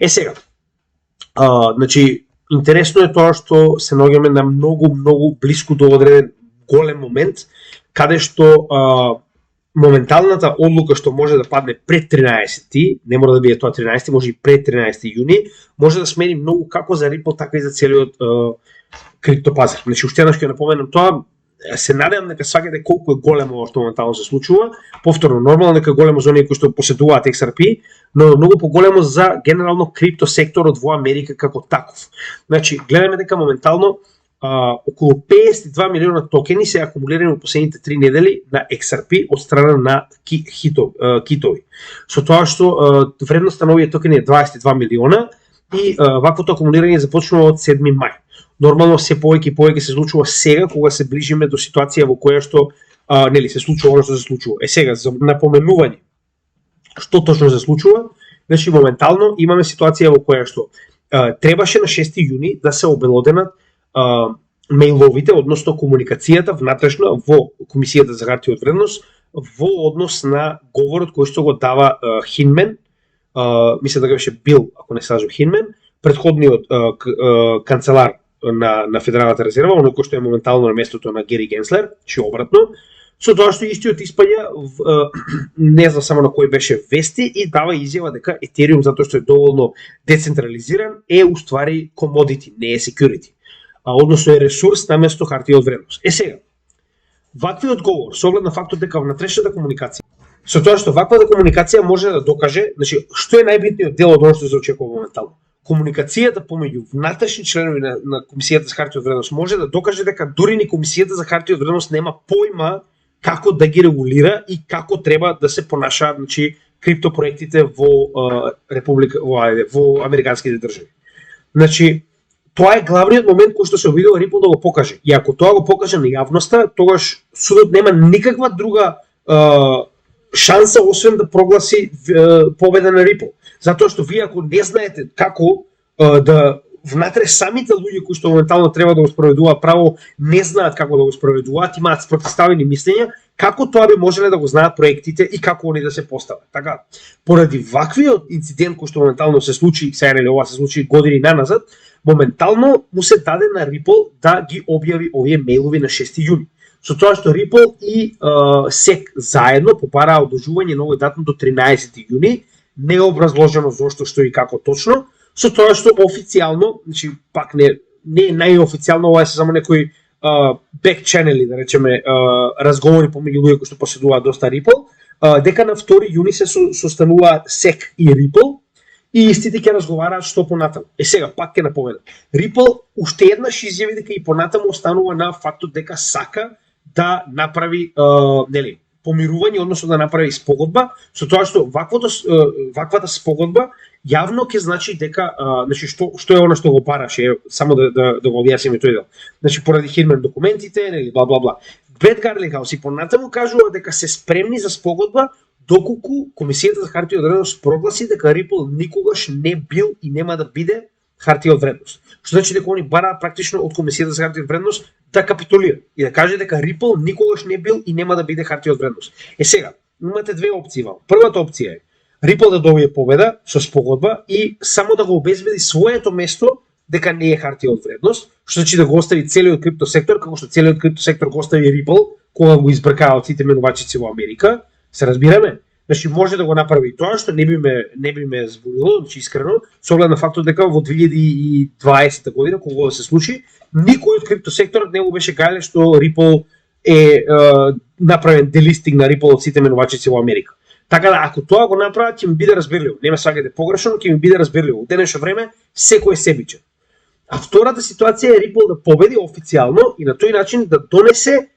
S1: Сега, значи интересно е тоа што се наоѓаме на многу блиску до одреден голем момент, каде што моменталната одлука што може да падне пред 13, не мора да биде тоа 13, може и пред 13 јуни, може да смени многу како за Ripple, така и за целиот криптопазар. Значи, уште еднаш ќе напоменам тоа, се надевам дека сваќате колку е големо ова што моментално се случува. Повторно, нормално дека големо за оние кои што поседуваат XRP, но многу поголемо за генерално крипто секторот во Америка како таков. Значи, гледаме дека моментално околу 52 милиона токени се акумулирани во последните 3 недели на XRP од страна на китови. Со тоа што вредноста на овие токени е 22 милиона и ваквото акумулирање започнува од 7 мај. Нормално се повеќе и повеќе се случува сега кога се ближиме до ситуација во која што нели се случува оно што се случува. Сега за напоменување што точно се случува, значи моментално имаме ситуација во која што требаше на 6 јуни да се обелоденат мејловите, односно комуникацијата внатрешна во Комисијата за хартија од вредност во однос на говорот кој што го дава Хинмен, мисля дека беше Бил, ако не се лажам, Хинмен, претходниот канцелар на Федералната резерва, оној кој што е моментално на местото на Гери Генслер, че обратно, со тоа што истиот испаѓа, не знам само на кој беше вести, и дава изјава дека Етериум, затоа што е доволно децентрализиран, е уствари commodity, не е security. Односно е ресурс на место хартија од вредност. Сега, ваквиот говор, со оглед на фактот дека внатрешната комуникација, со тоа што ваквата комуникација може да докаже, значи, што е најбитниот дел од оно што се очекува моментално. Комуникацијата помеѓу внатрешни членови на Комисијата за хартија од вредност може да докаже дека дури ни Комисијата за хартија од вредност нема појма како да ги регулира и како треба да се понашаат, значи, криптопроектите во во американските држави. Значи, тоа е главниот момент кој што се обидува Ripple да го покаже. И ако тоа го покаже на јавноста, тогаш судот нема никаква друга шанса освен да прогласи победа на Ripple. Затоа што вие ако не знаете како да внатре самите луѓе кои што моментално треба да го спроведуваат право не знаат како да го спроведуваат, имаат спротивставени мислења, како тоа би можеле да го знаат проектите и како они да се постават. Така, поради ваквиот инцидент кој што моментално се случи, сега нели ова се случи години наназад, моментално му се даде на Ripple да ги објави овие мејлови на 6 јуни. Со тоа што Ripple и SEC заедно попараа одложување на овој датум до 13 јуни, не е образложено зошто, што и како точно, со тоа што официјално, значи пак не е најофицијално, ова е само некои back channel, да речеме, разговори помеѓу луѓе кои што поседуваат доста Ripple, дека на 2 јуни се состануваат SEC и Ripple и истите ќе разговараат што понатаму. Сега пак ќе напоменам. Ripple уште еднаш изјави дека и понатаму останува на фактот дека сака да направи, нели, помирување, односно да направи спогодба, со тоа што ваквата спогодба јавно ќе значи дека значи што е она што го бараше, само да го објасниме тој дел. Значи поради хирмен документите или бла бла бла. Бред Гарлихаус и понатаму кажува дека се спремни за спогодба доколку Комисијата за хартија од вредност прогласи дека Ripple никогаш не бил и нема да биде хартија од вредност. Што значи дека они бараат практично од Комисијата за хартија од вредност да капитулира и да каже дека Ripple никогаш не бил и нема да биде хартија од вредност. Сега, имате две опции. Првата опција е Ripple да добие победа со спогодба и само да го обезбеди своето место дека не е хартија од вредност, што значи да го остави целиот крипто сектор, како што целиот крипто сектор го остави Ripple, кога го избркаат сите менувачици во Америка. Се разбираме? Значи може да го направи и тоа што не би ме збунило, значи искрено, со оглед на фактот дека во 2020 година кога да се случи, никој од крипто секторот не го беше гајле што Ripple е направен делистинг на Ripple од сите менувачици во Америка. Така да ако тоа го направат ќе ми биде разбирливо. Не ме сваќате погрешно, ќе ми биде разбирливо. Во денешно време секој е себичен. А втората ситуација е Ripple да победи официјално и на тој начин да донесе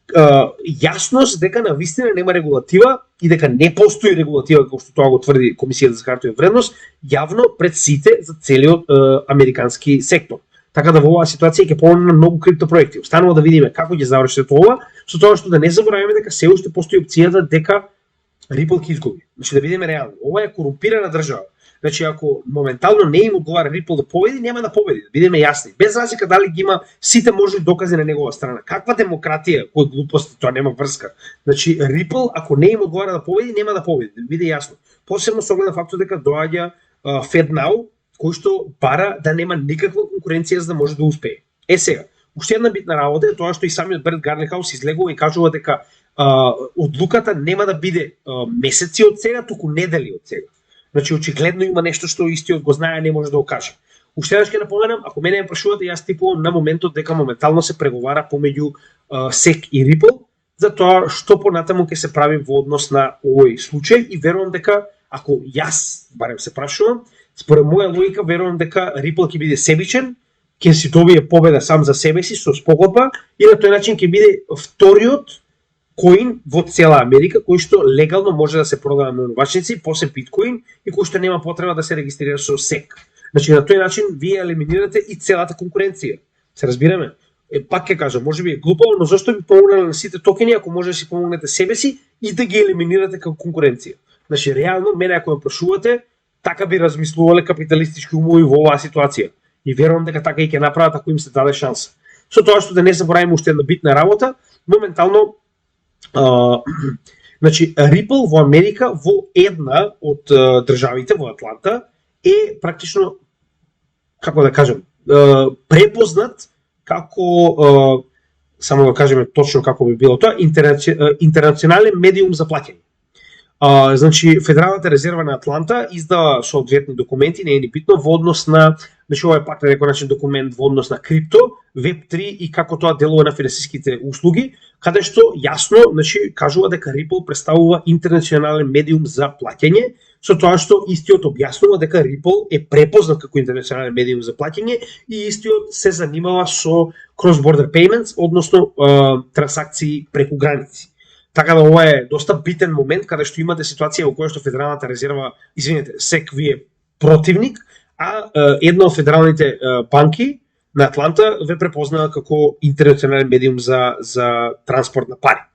S1: јасност дека на вистина нема регулатива и дека не постои регулатива како што тоа го тврди Комисијата за хартија од вредност јавно пред сите за целиот американски сектор. Така да во оваа ситуација ќе помогне на многу криптопроекти. Останува да видиме како ќе заврши тоа, со тоа што да не забораваме дека се уште постои опцијата дека Ripple ќе изгуби. Значи да бидеме реални. Ова е корумпирана држава. Значи ако моментално не им одговара Ripple да победи, нема да победи. Да бидеме јасни. Без разлика дали ги има сите можни докази на негова страна. Каква демократија, кој глупости, тоа нема врска. Значи Ripple ако не им одговара да победи, нема да победи. Да биде јасно. Посебно со оглед на фактот дека доаѓа FedNow, кој што бара да нема никаква конкуренција за да може да успее. Сега, уште една битна работа е тоа што и самиот Бред Гарлихаус излегува и кажува дека одлуката нема да биде месеци од сега, туку недели од сега. Значи очигледно има нешто што истиот го знае, не може да го каже. Уште еднаш ќе напоменам, ако мене ме прашувате, јас типувам на моментот дека моментално се преговара помеѓу SEC и Ripple за тоа што понатаму ќе се прави во однос на овој случај и верувам дека ако јас барем се прашувам, според моја логика верувам дека Ripple ќе биде себичен, ќе си добие победа сам за себе си со спогодба и на тој начин ќе биде вториот коин во цела Америка, кој што легално може да се продава на менувачници, после биткоин и кој што нема потреба да се регистрира со SEC. Значи на тој начин вие елиминирате и целата конкуренција. Се разбираме? Пак ќе кажам, може би е глупаво, но зашто би помогнале на сите токени ако може да си помогнете себе си и да ги елиминирате како конкуренција. Значи реално мене ако ме прашувате, така би размислувале капиталистички умови во оваа ситуација. И верувам дека така и ќе направат ако им се даде шанса. Со тоа што да не забораваме уште една битна работа, моментално значи Ripple во Америка во една од државите во Атланта е практично, како да кажем, препознат како само да кажеме точно како би било тоа, интернационален медиум за плаќање. Значи Федералната резерва на Атланта издава соодветни документи, не е ни битно во однос на, значи ова е пак на некој начин документ во однос на крипто, Web3 и како тоа делува на финансиските услуги, каде што јасно, значи кажува дека Ripple представува интернационален медиум за плаќање, со тоа што истиот објаснува дека Ripple е препознат како интернационален медиум за плаќање и истиот се занимава со cross-border payments, односно трансакции преку граници. Така да ова е доста битен момент каде што имате ситуација во која што Федералната резерва, SEC ви е противник, а една од федералните банки на Атланта ве препознава како интернационален медиум за транспорт на пари.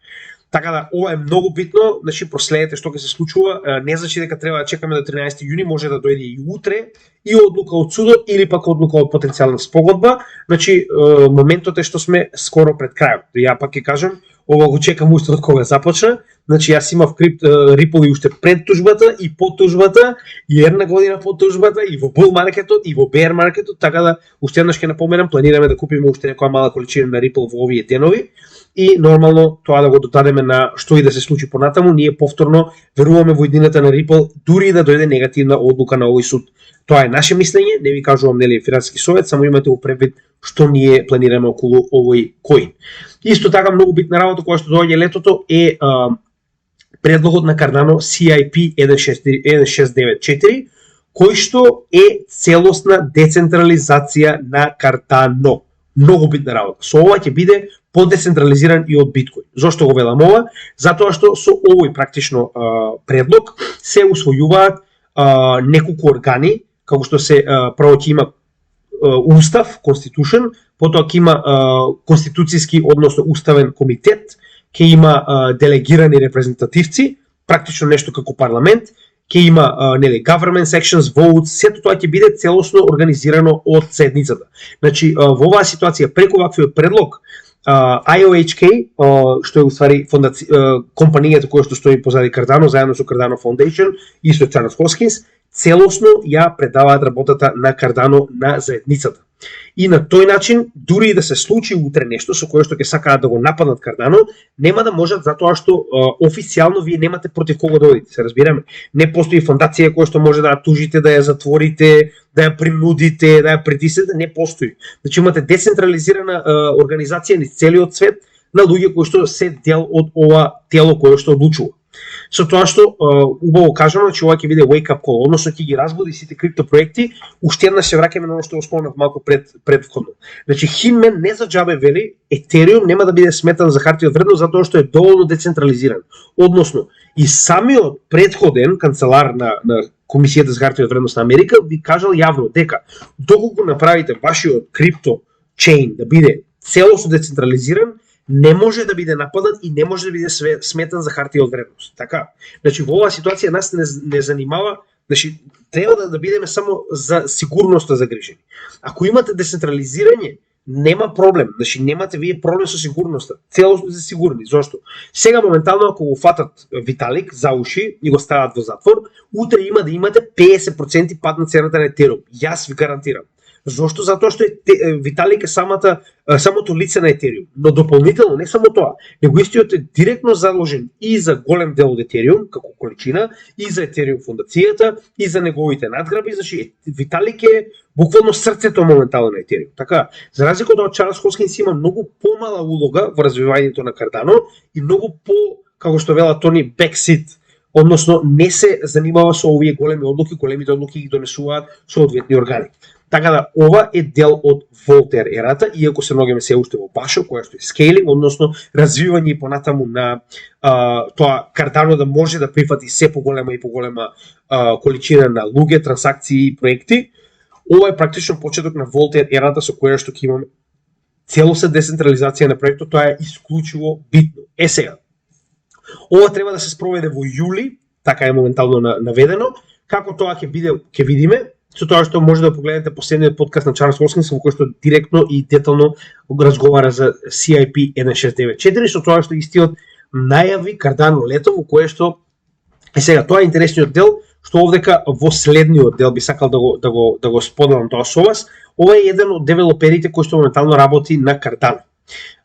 S1: Така да ова е многу битно, значи проследете што ќе се случува, не значи дека треба да чекаме до 13 јуни, може да дојде и утре и одлука од судот или пак одлука од потенцијална спогодба, значи моментот е што сме скоро пред крајот. Ја пак ќе кажам, ова го чекам уште од кога започна, значи јас имав Ripple и уште пред тужбата и по тужбата и една година по тужбата и во bull маркетот и во bear маркетот, така да уште еднаш ќе напоменам, планираме да купиме уште некоја мала количина на Ripple во овие денови и нормално тоа да го додадеме на што и да се случи понатаму, ние повторно веруваме во иднината на Ripple дури и да дојде негативна одлука на овој суд. Тоа е наше мислење, не ви кажувам нели финансиски совет, само имате го предвид што ние планираме околу овој коин. Исто така многу битна работа која што доаѓа летото е предлогот на Cardano CIP 1694, кој што е целосна децентрализација на Cardano. Многу битна работа. Со ова ќе биде подецентрализиран и од биткоин. Зошто го велам ова? Затоа што со овој практично предлог се усвојуваат неколку органи, како што се прво ќе има устав, constitution, потоа ќе има конституцијски, односно уставен комитет, ќе има делегирани репрезентативци, практично нешто како парламент, ќе има нели government sections, votes, сето тоа ќе биде целосно организирано од седницата. Значи во оваа ситуација преку ваквиот предлог IOHK, што е уствари компанијата која што стои позади Cardano, заедно со Cardano Foundation и со Чарлс Хоскинс, целосно ја предаваат работата на Cardano на заедницата. И на тој начин, дури и да се случи утре нешто со кое што ќе сакаат да го нападнат Cardano, нема да можат затоа што официјално вие немате против кого да одите, се разбираме. Не постои фондација која што може да ја тужите, да ја затворите, да ја принудите, да ја притиснете, не постои. Значи имате децентрализирана организација низ целиот свет на луѓе кои што се дел од ова тело кое што одлучува. Со тоа што убаво кажано, че ова ќе биде wake up call, односно ќе ги разбуди сите крипто проекти, уште еднаш се враќаме на оно што го спомнав малку предходно. Значи Хинмен не за џабе вели Етериум нема да биде сметан за хартија од вредност затоа што е доволно децентрализиран. Односно и самиот предходен канцелар на Комисијата за хартија од вредност на Америка ви кажал јавно дека доколку направите вашиот крипто чейн да биде целосно децентрализиран, не може да биде нападнат и не може да биде сметан за хартија од вредност. Така, значи во оваа ситуација нас не занимава, значи треба да бидеме само за сигурноста загрижени. Ако имате децентрализирање, нема проблем, значи немате вие проблем со сигурноста. Целосно се сигурни. Зошто? Сега моментално ако го фатат Виталик за уши и го стават во затвор, утре има да имате 50% пад на цената на Етериум. Јас ви гарантирам. Зошто? Затоа што Виталик е самото лице на Етериум. Но дополнително, не само тоа, него истиот е директно заложен и за голем дел од Етериум, како количина, и за Етериум фондацијата, и за неговите надграби. Значи, Виталик е буквално срцето моментално на Етериум. Така, за разлика од Чарлс Хоскинс има многу помала улога во развивањето на Cardano и многу како што вела Тони, backseat, односно не се занимава со овие големи одлуки, големите одлуки ги донесуваат соодветни органи. Така да, ова е дел од Волтер ерата, иако се наоѓаме се уште во Пашо, која што е скейлинг, односно развивање и понатаму на тоа Cardano да може да прифати се поголема и поголема количина на луѓе, трансакции и проекти. Ова е практично почеток на Волтер ерата со која што ќе имаме целосна децентрализација на проектот, тоа е исклучиво битно. Сега, ова треба да се спроведе во јули, така е моментално наведено, како тоа ќе видиме, со тоа што може да погледнете последниот подкаст на Чарлс Хоскинс во кој што директно и детално разговара за CIP 1694, со тоа што истиот најави Cardano лето во кое што сега тоа е интересниот дел, што овдека во следниот дел би сакал да го споделам тоа со вас. Ова е еден од девелоперите кој што моментално работи на Cardano.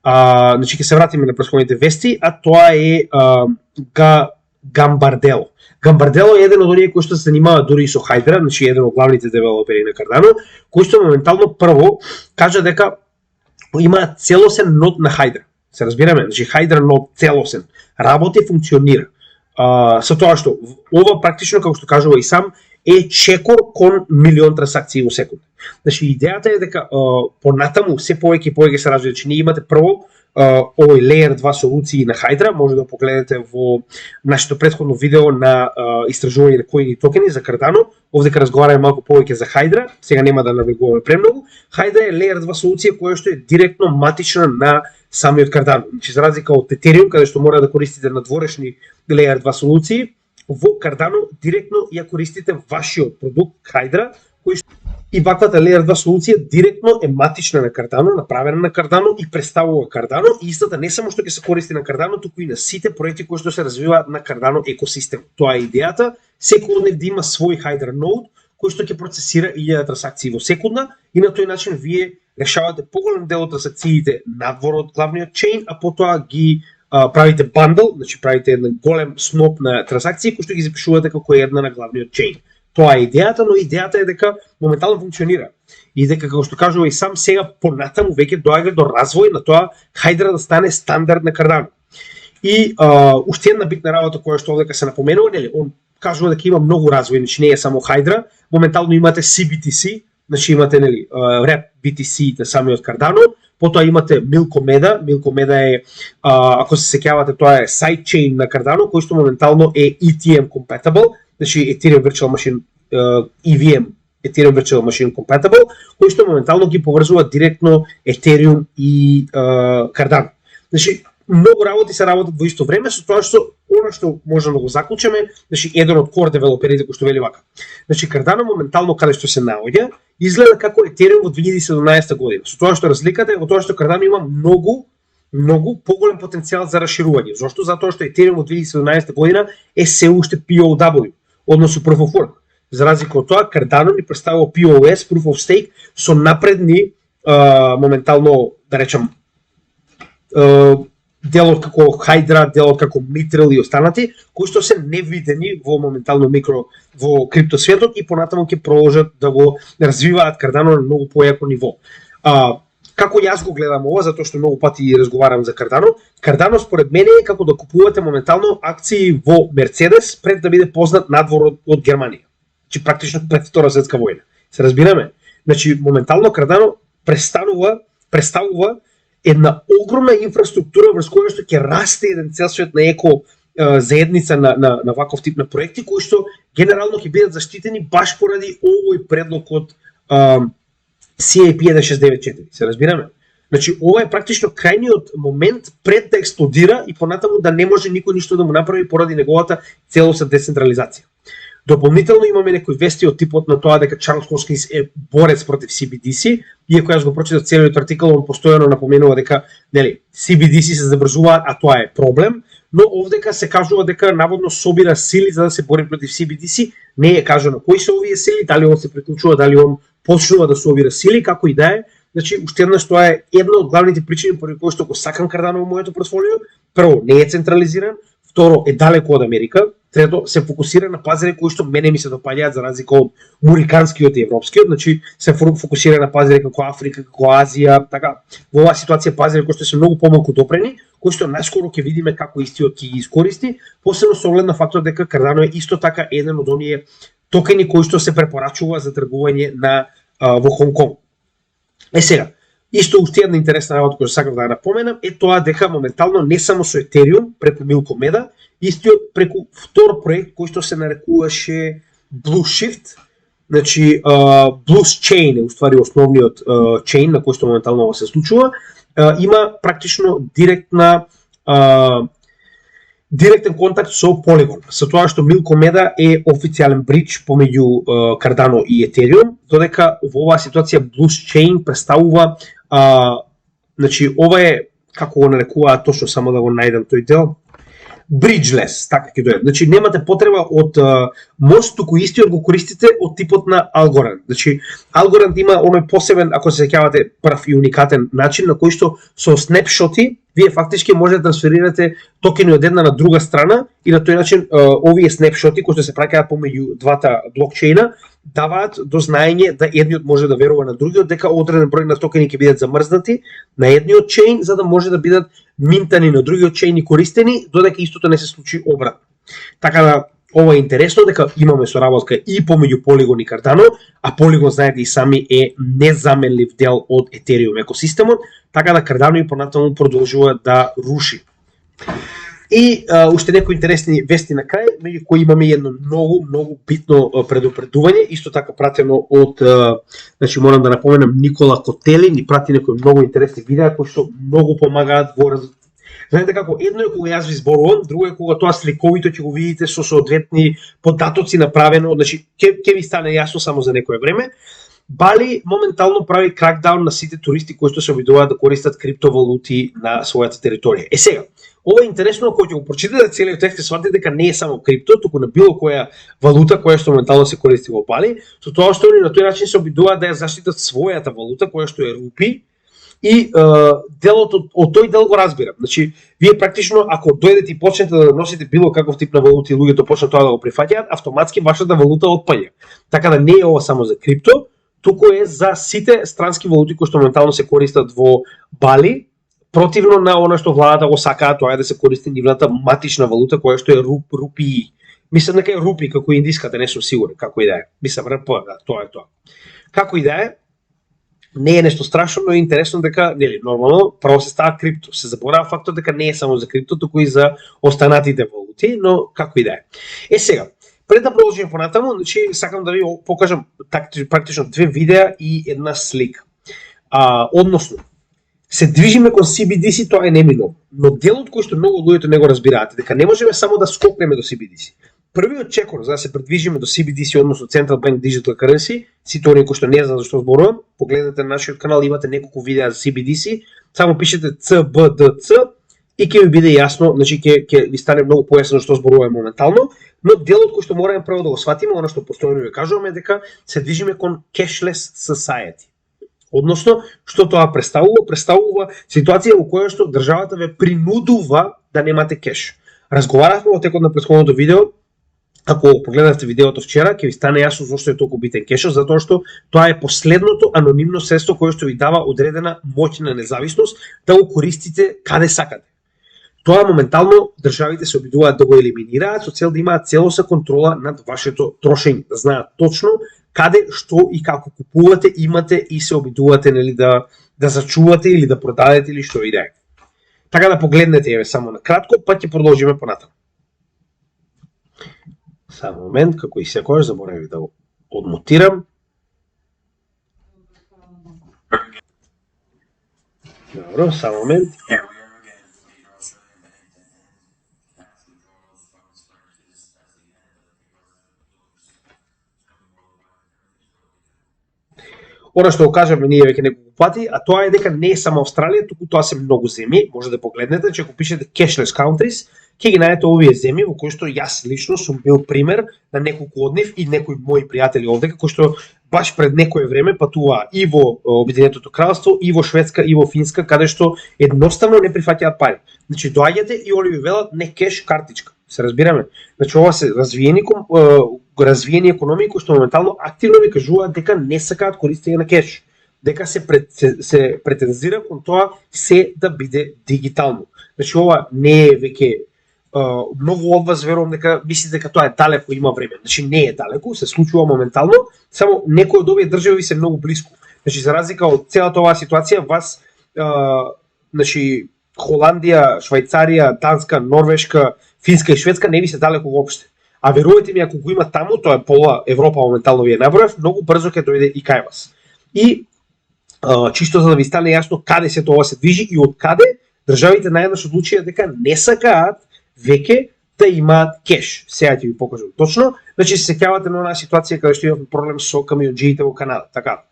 S1: Значи ќе се вратиме на претходните вести, а тоа е Gambardello. Gambardello е еден од оние кои што се занимава дури и со Hydra, значи еден од главните девелопери на Cardano, кој што моментално прво кажа дека има целосен нод на Hydra. Се разбираме, значи Hydra нод целосен работи, функционира. Со тоа што ова практично, како што кажува и сам, е чекор кон милион трансакции во секунда. Значи идејата е дека понатаму се повеќе и повеќе се развива, че ние имате прво овој Layer 2 солуции на Hydra, може да погледнете во нашето претходно видео на истражување на коини и токени за Cardano. Овдека разговараме малку повеќе за Hydra, сега нема да навегуваме премногу. Hydra е Layer 2 солуција која што е директно матична на самиот Cardano. Значи за разлика од Ethereum, каде што мора да користите надворешни Layer 2 солуции, во Cardano директно ја користите вашиот продукт Hydra, кој и ваквата Layer 2 солуција директно е матична на Cardano, направена на Cardano и представува Cardano, и истата не само што ќе се користи на Cardano, туку и на сите проекти кои што се развиваат на Cardano екосистем. Тоа е идејата, секој од нив да има свој Hydra node кој што ќе процесира 1000 трансакции во секунда и на тој начин вие решавате поголем дел од трансакциите надвор од главниот чейн, а потоа ги правите бандл, значи правите еден голем сноп на трансакции кои што ги запишувате како една на главниот чейн. Тоа е идејата, но идејата е дека моментално функционира. И дека, како што кажува и сам, сега понатаму веќе доаѓа до развој на тоа Hydra да стане стандард на Cardano. И уште една битна работа која што овдека се напоменува, нели, он кажува дека има многу развој, значи не е само Hydra, моментално имате CBTC, значи имате нели Rep BTC самиот Cardano, потоа имате Milkomeda. Milkomeda е ако се сеќавате, тоа е sidechain на Cardano кој што моментално е ETM compatible, значи Ethereum Virtual Machine EVM Ethereum Virtual Machine Compatible, кој што моментално ги поврзува директно Ethereum и Cardano. Значи многу работи се работат во исто време, со тоа што она што можеме да го заклучиме, значи еден од core девелоперите кој што вели вака. Значи Cardano моментално каде што се наоѓа, изгледа како Ethereum во 2017 година. Со тоа што разликата е во тоа што Cardano има многу поголем потенцијал за расширување. Зошто? Затоа што Ethereum во 2017 година е се уште POW, односно Proof of Work. За разлика од тоа, Cardano ни представува POS, Proof of Stake, со напредни моментално, да речам, делот како Hydra, делот како Mithril и останати, кои што се невидени во моментално во криптосветот и понатаму ќе продолжат да го развиваат Cardano на многу појако ниво. Како јас го гледам ова, затоа што многу пати разговарам за Cardano, Cardano според мене е како да купувате моментално акции во Мерцедес пред да биде познат надвор од Германија. Значи практично пред Втора светска војна. Се разбираме? Значи моментално Cardano представува една огромна инфраструктура врз која што ќе расте еден цел свет на еко заедница на ваков тип на проекти кои што генерално ќе бидат заштитени баш поради овој предлог од CAP 1694. Се разбираме? Значи ова е практично крајниот момент пред да експлодира и понатаму да не може никој ништо да му направи поради неговата целосна децентрализација. Дополнително имаме некои вести од типот на тоа дека Чарлс Хоскинс е борец против CBDC, иако јас го прочитав целиот артикал, он постојано напоменува дека нели CBDC се забрзуваат, а тоа е проблем, но овдека се кажува дека наводно собира сили за да се бори против CBDC, не е кажано кои се овие сили, дали он се приклучува, дали он почнува да собира сили, како и да е. Значи, уште еднаш тоа е една од главните причини поради кои што го сакам Cardano во моето портфолио. Прво, не е централизиран, второ, е далеко од Америка, трето, се фокусира на пазари кои што мене ми се допаѓаат за разлика од муриканскиот и европскиот, значи се фокусира на пазари како Африка, како Азија, така. Во оваа ситуација пазари кои што се многу помалку допрени, кои што наскоро ќе видиме како истиот ќе ги искористи, посебно со оглед на фактот дека Cardano е исто така еден од оние токени кои што се препорачува за тргување во Хонг Конг. Сега, исто уште една интересна работа која сакам да ја напоменам е тоа дека моментално не само со Ethereum преку Milkomeda, истиот преку втор проект кој што се нарекуваше Blueshift, значи Blues Chain е уствари основниот чейн на кој што моментално ова се случува, има практично директен контакт со Polygon, со тоа што Milkomeda е официјален бридж помеѓу Cardano и Ethereum, додека во оваа ситуација Blues Chain представува значи ова е како го нарекуваат точно, само да го најдам тој дел, bridgeless, така ќе дојде. Значи немате потреба од мост, туку истиот го користите од типот на Algorand. Значи Algorand има оној посебен, ако се сеќавате, прв и уникатен начин на кој што со снапшоти вие фактички можете да трансферирате токени од една на друга страна и на тој начин овие снапшоти кои што се праќаат помеѓу двата блокчейна даваат до знаење да едниот може да верува на другиот дека одреден број на токени ќе бидат замрзнати на едниот чейн за да може да бидат минтани на другиот чейн и користени додека истото не се случи обратно. Така да ова е интересно дека имаме соработка и помеѓу Polygon и Cardano, а Polygon знаете и сами е незаменлив дел од Ethereum екосистемот, така да Cardano и понатаму продолжува да руши. И уште некои интересни вести на крај, меѓу кои имаме едно многу битно предупредување, исто така пратено од, значи морам да напоменам, Никола Котели ни прати некои многу интересни видеа кои што многу помагаат во знаете како, едно е кога јас ви зборувам, друго е кога тоа сликовито ќе го видите со соодветни податоци направено, значи ќе ви стане јасно само за некое време. Бали моментално прави кракдаун на сите туристи кои што се обидуваат да користат криптовалути на својата територија. Сега, ова е интересно, кога ќе го прочитате целиот текст, сватите дека не е само крипто, туку на било која валута која што моментално се користи во Бали, со тоа што они на тој начин се обидуваат да ја заштитат својата валута која што е рупи. И делот од тој дел го разбирам. Значи, вие практично ако дојдете и почнете да носите било каков тип на валути и луѓето почнат тоа да го прифаќаат, автоматски вашата валута отпаѓа. Така да не е ова само за крипто, туку е за сите странски валути кои што моментално се користат во Бали, противно на она што владата го сакаа, тоа е да се користи нивната матична валута која што е рупии. Мислам дека е рупи како индиската, не сум сигурен како и да е. Мислам РП, да, тоа е тоа. Како и да е, не е нешто страшно, но е интересно дека, нели, нормално, прво се става крипто. Се заборава фактот дека не е само за крипто, туку и за останатите валути, но како и да е. Сега, пред да продолжиме понатаму, значи сакам да ви покажам практично две видеа и една слика. Односно, се движиме кон CBDC, тоа е неминовно. Но делот кој што многу луѓето не го разбираат, дека не можеме само да скокнеме до CBDC. Првиот чекор за да се придвижиме до CBDC, односно Central Bank Digital Currency, сите оние кои што не знаат зашто зборувам, погледнете на нашиот канал, имате неколку видеа за CBDC, само пишете CBDC и ќе ви биде јасно, значи ќе ви стане многу појасно што зборуваме моментално, но делот кој што мораме прво да го сватиме, она што постојано ви кажуваме, дека се движиме кон cashless society. Односно, што тоа представува? Представува ситуација во која што државата ве принудува да немате кеш. Разговаравме во текот на претходното видео. Ако погледнете видеото вчера, ќе ви стане јасно зошто е толку битен кешот, затоа што тоа е последното анонимно средство кое што ви дава одредена моќна независност да го користите каде сакате. Тоа моментално државите се обидуваат да го елиминираат со цел да имаат целосна контрола над вашето трошење, да знаат точно каде, што и како купувате, имате и се обидувате, нели, да зачувате или да продадете или што и да е. Така да погледнете еве само на кратко, па ќе продолжиме понатаму. Само момент, како и секојаш, заборавив да го одмутирам. Добро, само момент. Она што го кажеме ние веќе неколку пати, а тоа е дека не е само Австралија, туку тоа се многу земји. Може да погледнете, че ако пишете cashless countries, ќе ги најдете овие земји во кои што јас лично сум бил пример на неколку од нив и некои мои пријатели овде кои што баш пред некое време патуваа и во Обединетото кралство, и во Шведска, и во Финска, каде што едноставно не прифаќаат пари. Значи доаѓате и они ви велат не кеш, картичка. Се разбираме? Значи ова се развиени економии кои што моментално активно ви кажуваат дека не сакаат користење на кеш, дека се претензира кон тоа се да биде дигитално. Значи ова не е веќе многу од вас верувам дека мислите дека тоа е далеко, има време. Значи не е далеко, се случува моментално, само некои од овие држави се многу блиску. Значи за разлика од целата оваа ситуација, вас значи Холандија, Швајцарија, Данска, Норвешка, Финска и Шведска не ви се далеко воопште. А верувате ми, ако го има таму, тоа е пола Европа моментално ви е наброев, многу брзо ќе дојде и кај вас. И чисто за да ви стане јасно каде се тоа се движи и од каде државите наједнаш одлучија дека не сакаат веќе да имаат кеш. Сега ќе ви покажам точно. Значи се сеќавате на онаа ситуација каде што имавме проблем со камионџиите во Канада, така.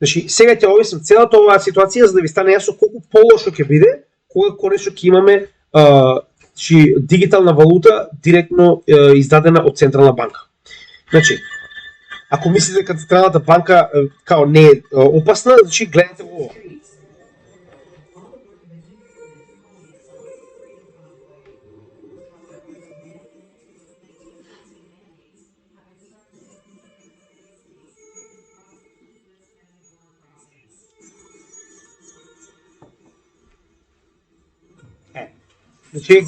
S1: Значи сега ќе објаснам целата оваа ситуација за да ви стане јасно колку полошо ќе биде кога конечно ќе имаме дигитална валута директно издадена од Централна банка. Значи, ако мислите дека Централната банка као не е опасна, значи гледате во ова. Значи,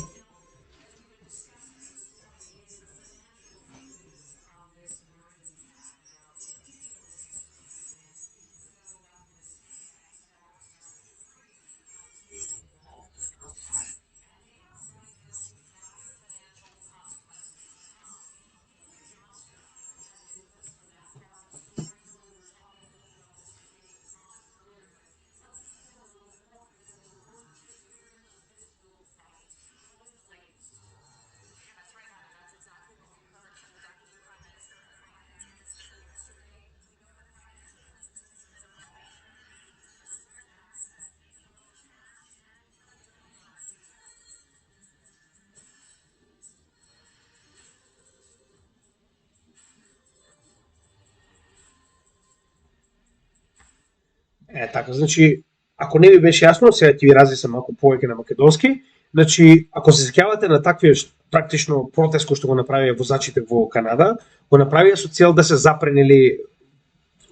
S1: така, значи, ако не ви беше јасно, сега ќе ви разјаснам малку повеќе на македонски. Значи, ако се сеќавате на таквиот практично протест кој што го направија возачите во Канада, го направија со цел да се запренели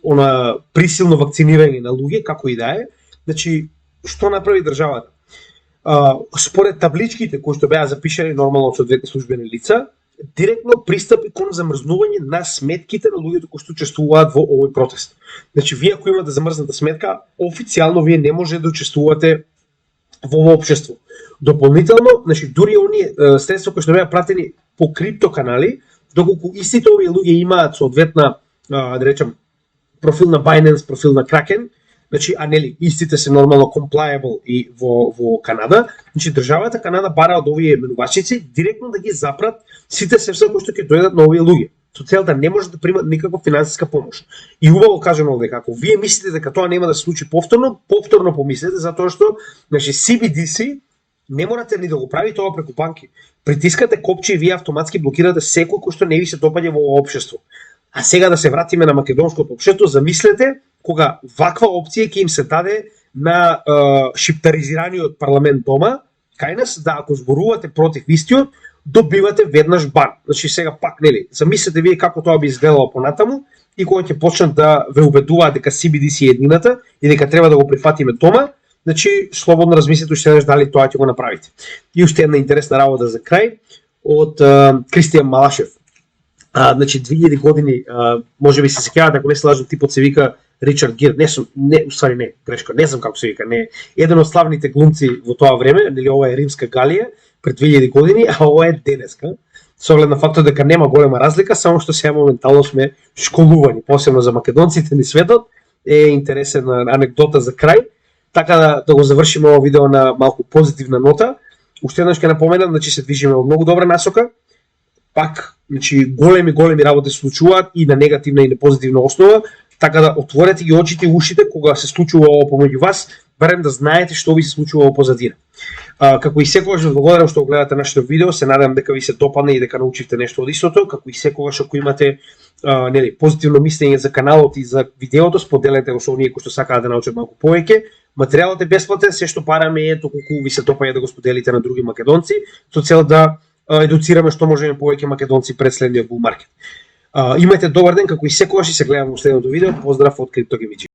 S1: она присилно вакцинирање на луѓе, како и да е. Значи, што направи државата? Според табличките кои што беа запишани нормално од соодветни службени лица, директно пристапи кон замрзнување на сметките на луѓето кои што учествуваат во овој протест. Значи, вие ако имате замрзната сметка, официјално вие не може да учествувате во ово општество. Дополнително, значи, дури оние средства кои што беа пратени по криптоканали, доколку истите овие луѓе имаат соодветна, да речем, профил на Binance, профил на Kraken, значи, а нели, истите се нормално compliable и во Канада, значи, државата Канада бара од овие менувачници директно да ги запрат сите средства кои што ќе дојдат на овие луѓе, со цел да не може да примат никаква финансиска помош. И убаво кажано овде, како вие мислите дека тоа нема да се случи повторно помислете, затоа што, значи, CBDC не морате ни да го прави тоа преку банки. Притискате копче и вие автоматски блокирате секој кој што не ви се допаѓа во овој општество. А сега да се вратиме на македонското општество, замислете кога ваква опција ќе им се даде на шиптаризираниот парламент дома, кај нас, да ако зборувате против истиот, добивате веднаш бан. Значи сега пак, нели, замислете вие како тоа би изгледало понатаму и кога ќе почнат да ве убедуваат дека CBDC е едината и дека треба да го прифатиме дома, значи слободно размислете уште еднаш дали тоа ќе го направите. И уште една интересна работа за крај од Кристијан Малашев. Значи 2000 години, може би се сеќавате, ако не се лажам, типот се вика Ричард Гир, грешка, не знам како се вика, не, еден од славните глумци во тоа време, нели ова е Римска Галија пред 2000 години, а ова е денеска. Со оглед на фактот дека нема голема разлика, само што сега моментално сме школувани, посебно за македонците ни светот, е интересна анекдота за крај. Така да го завршиме овој видео на малку позитивна нота. Уште еднаш ќе напоменам, значи се движиме во многу добра насока. Пак, значи големи работи се случуваат и на негативна и на позитивна основа, така да отворете ги очите и ушите кога се случува ово помеѓу вас, барем да знаете што ви се случува во позадина. Како и секогаш ви благодарам што гледате нашето видео, се надевам дека ви се допадне и дека научивте нешто од истото, како и секогаш ако имате нели позитивно мислење за каналот и за видеото, споделете го со оние кои што сакаат да научат малку повеќе. Материјалот е бесплатен, се што параме е доколку ви се допаѓа да го споделите на други македонци, со цел да едуцираме што можеме повеќе македонци пред следниот бул маркет. Имајте добар ден, како и секогаш, и се гледаме во следното видео. Поздрав од Криптогевичи.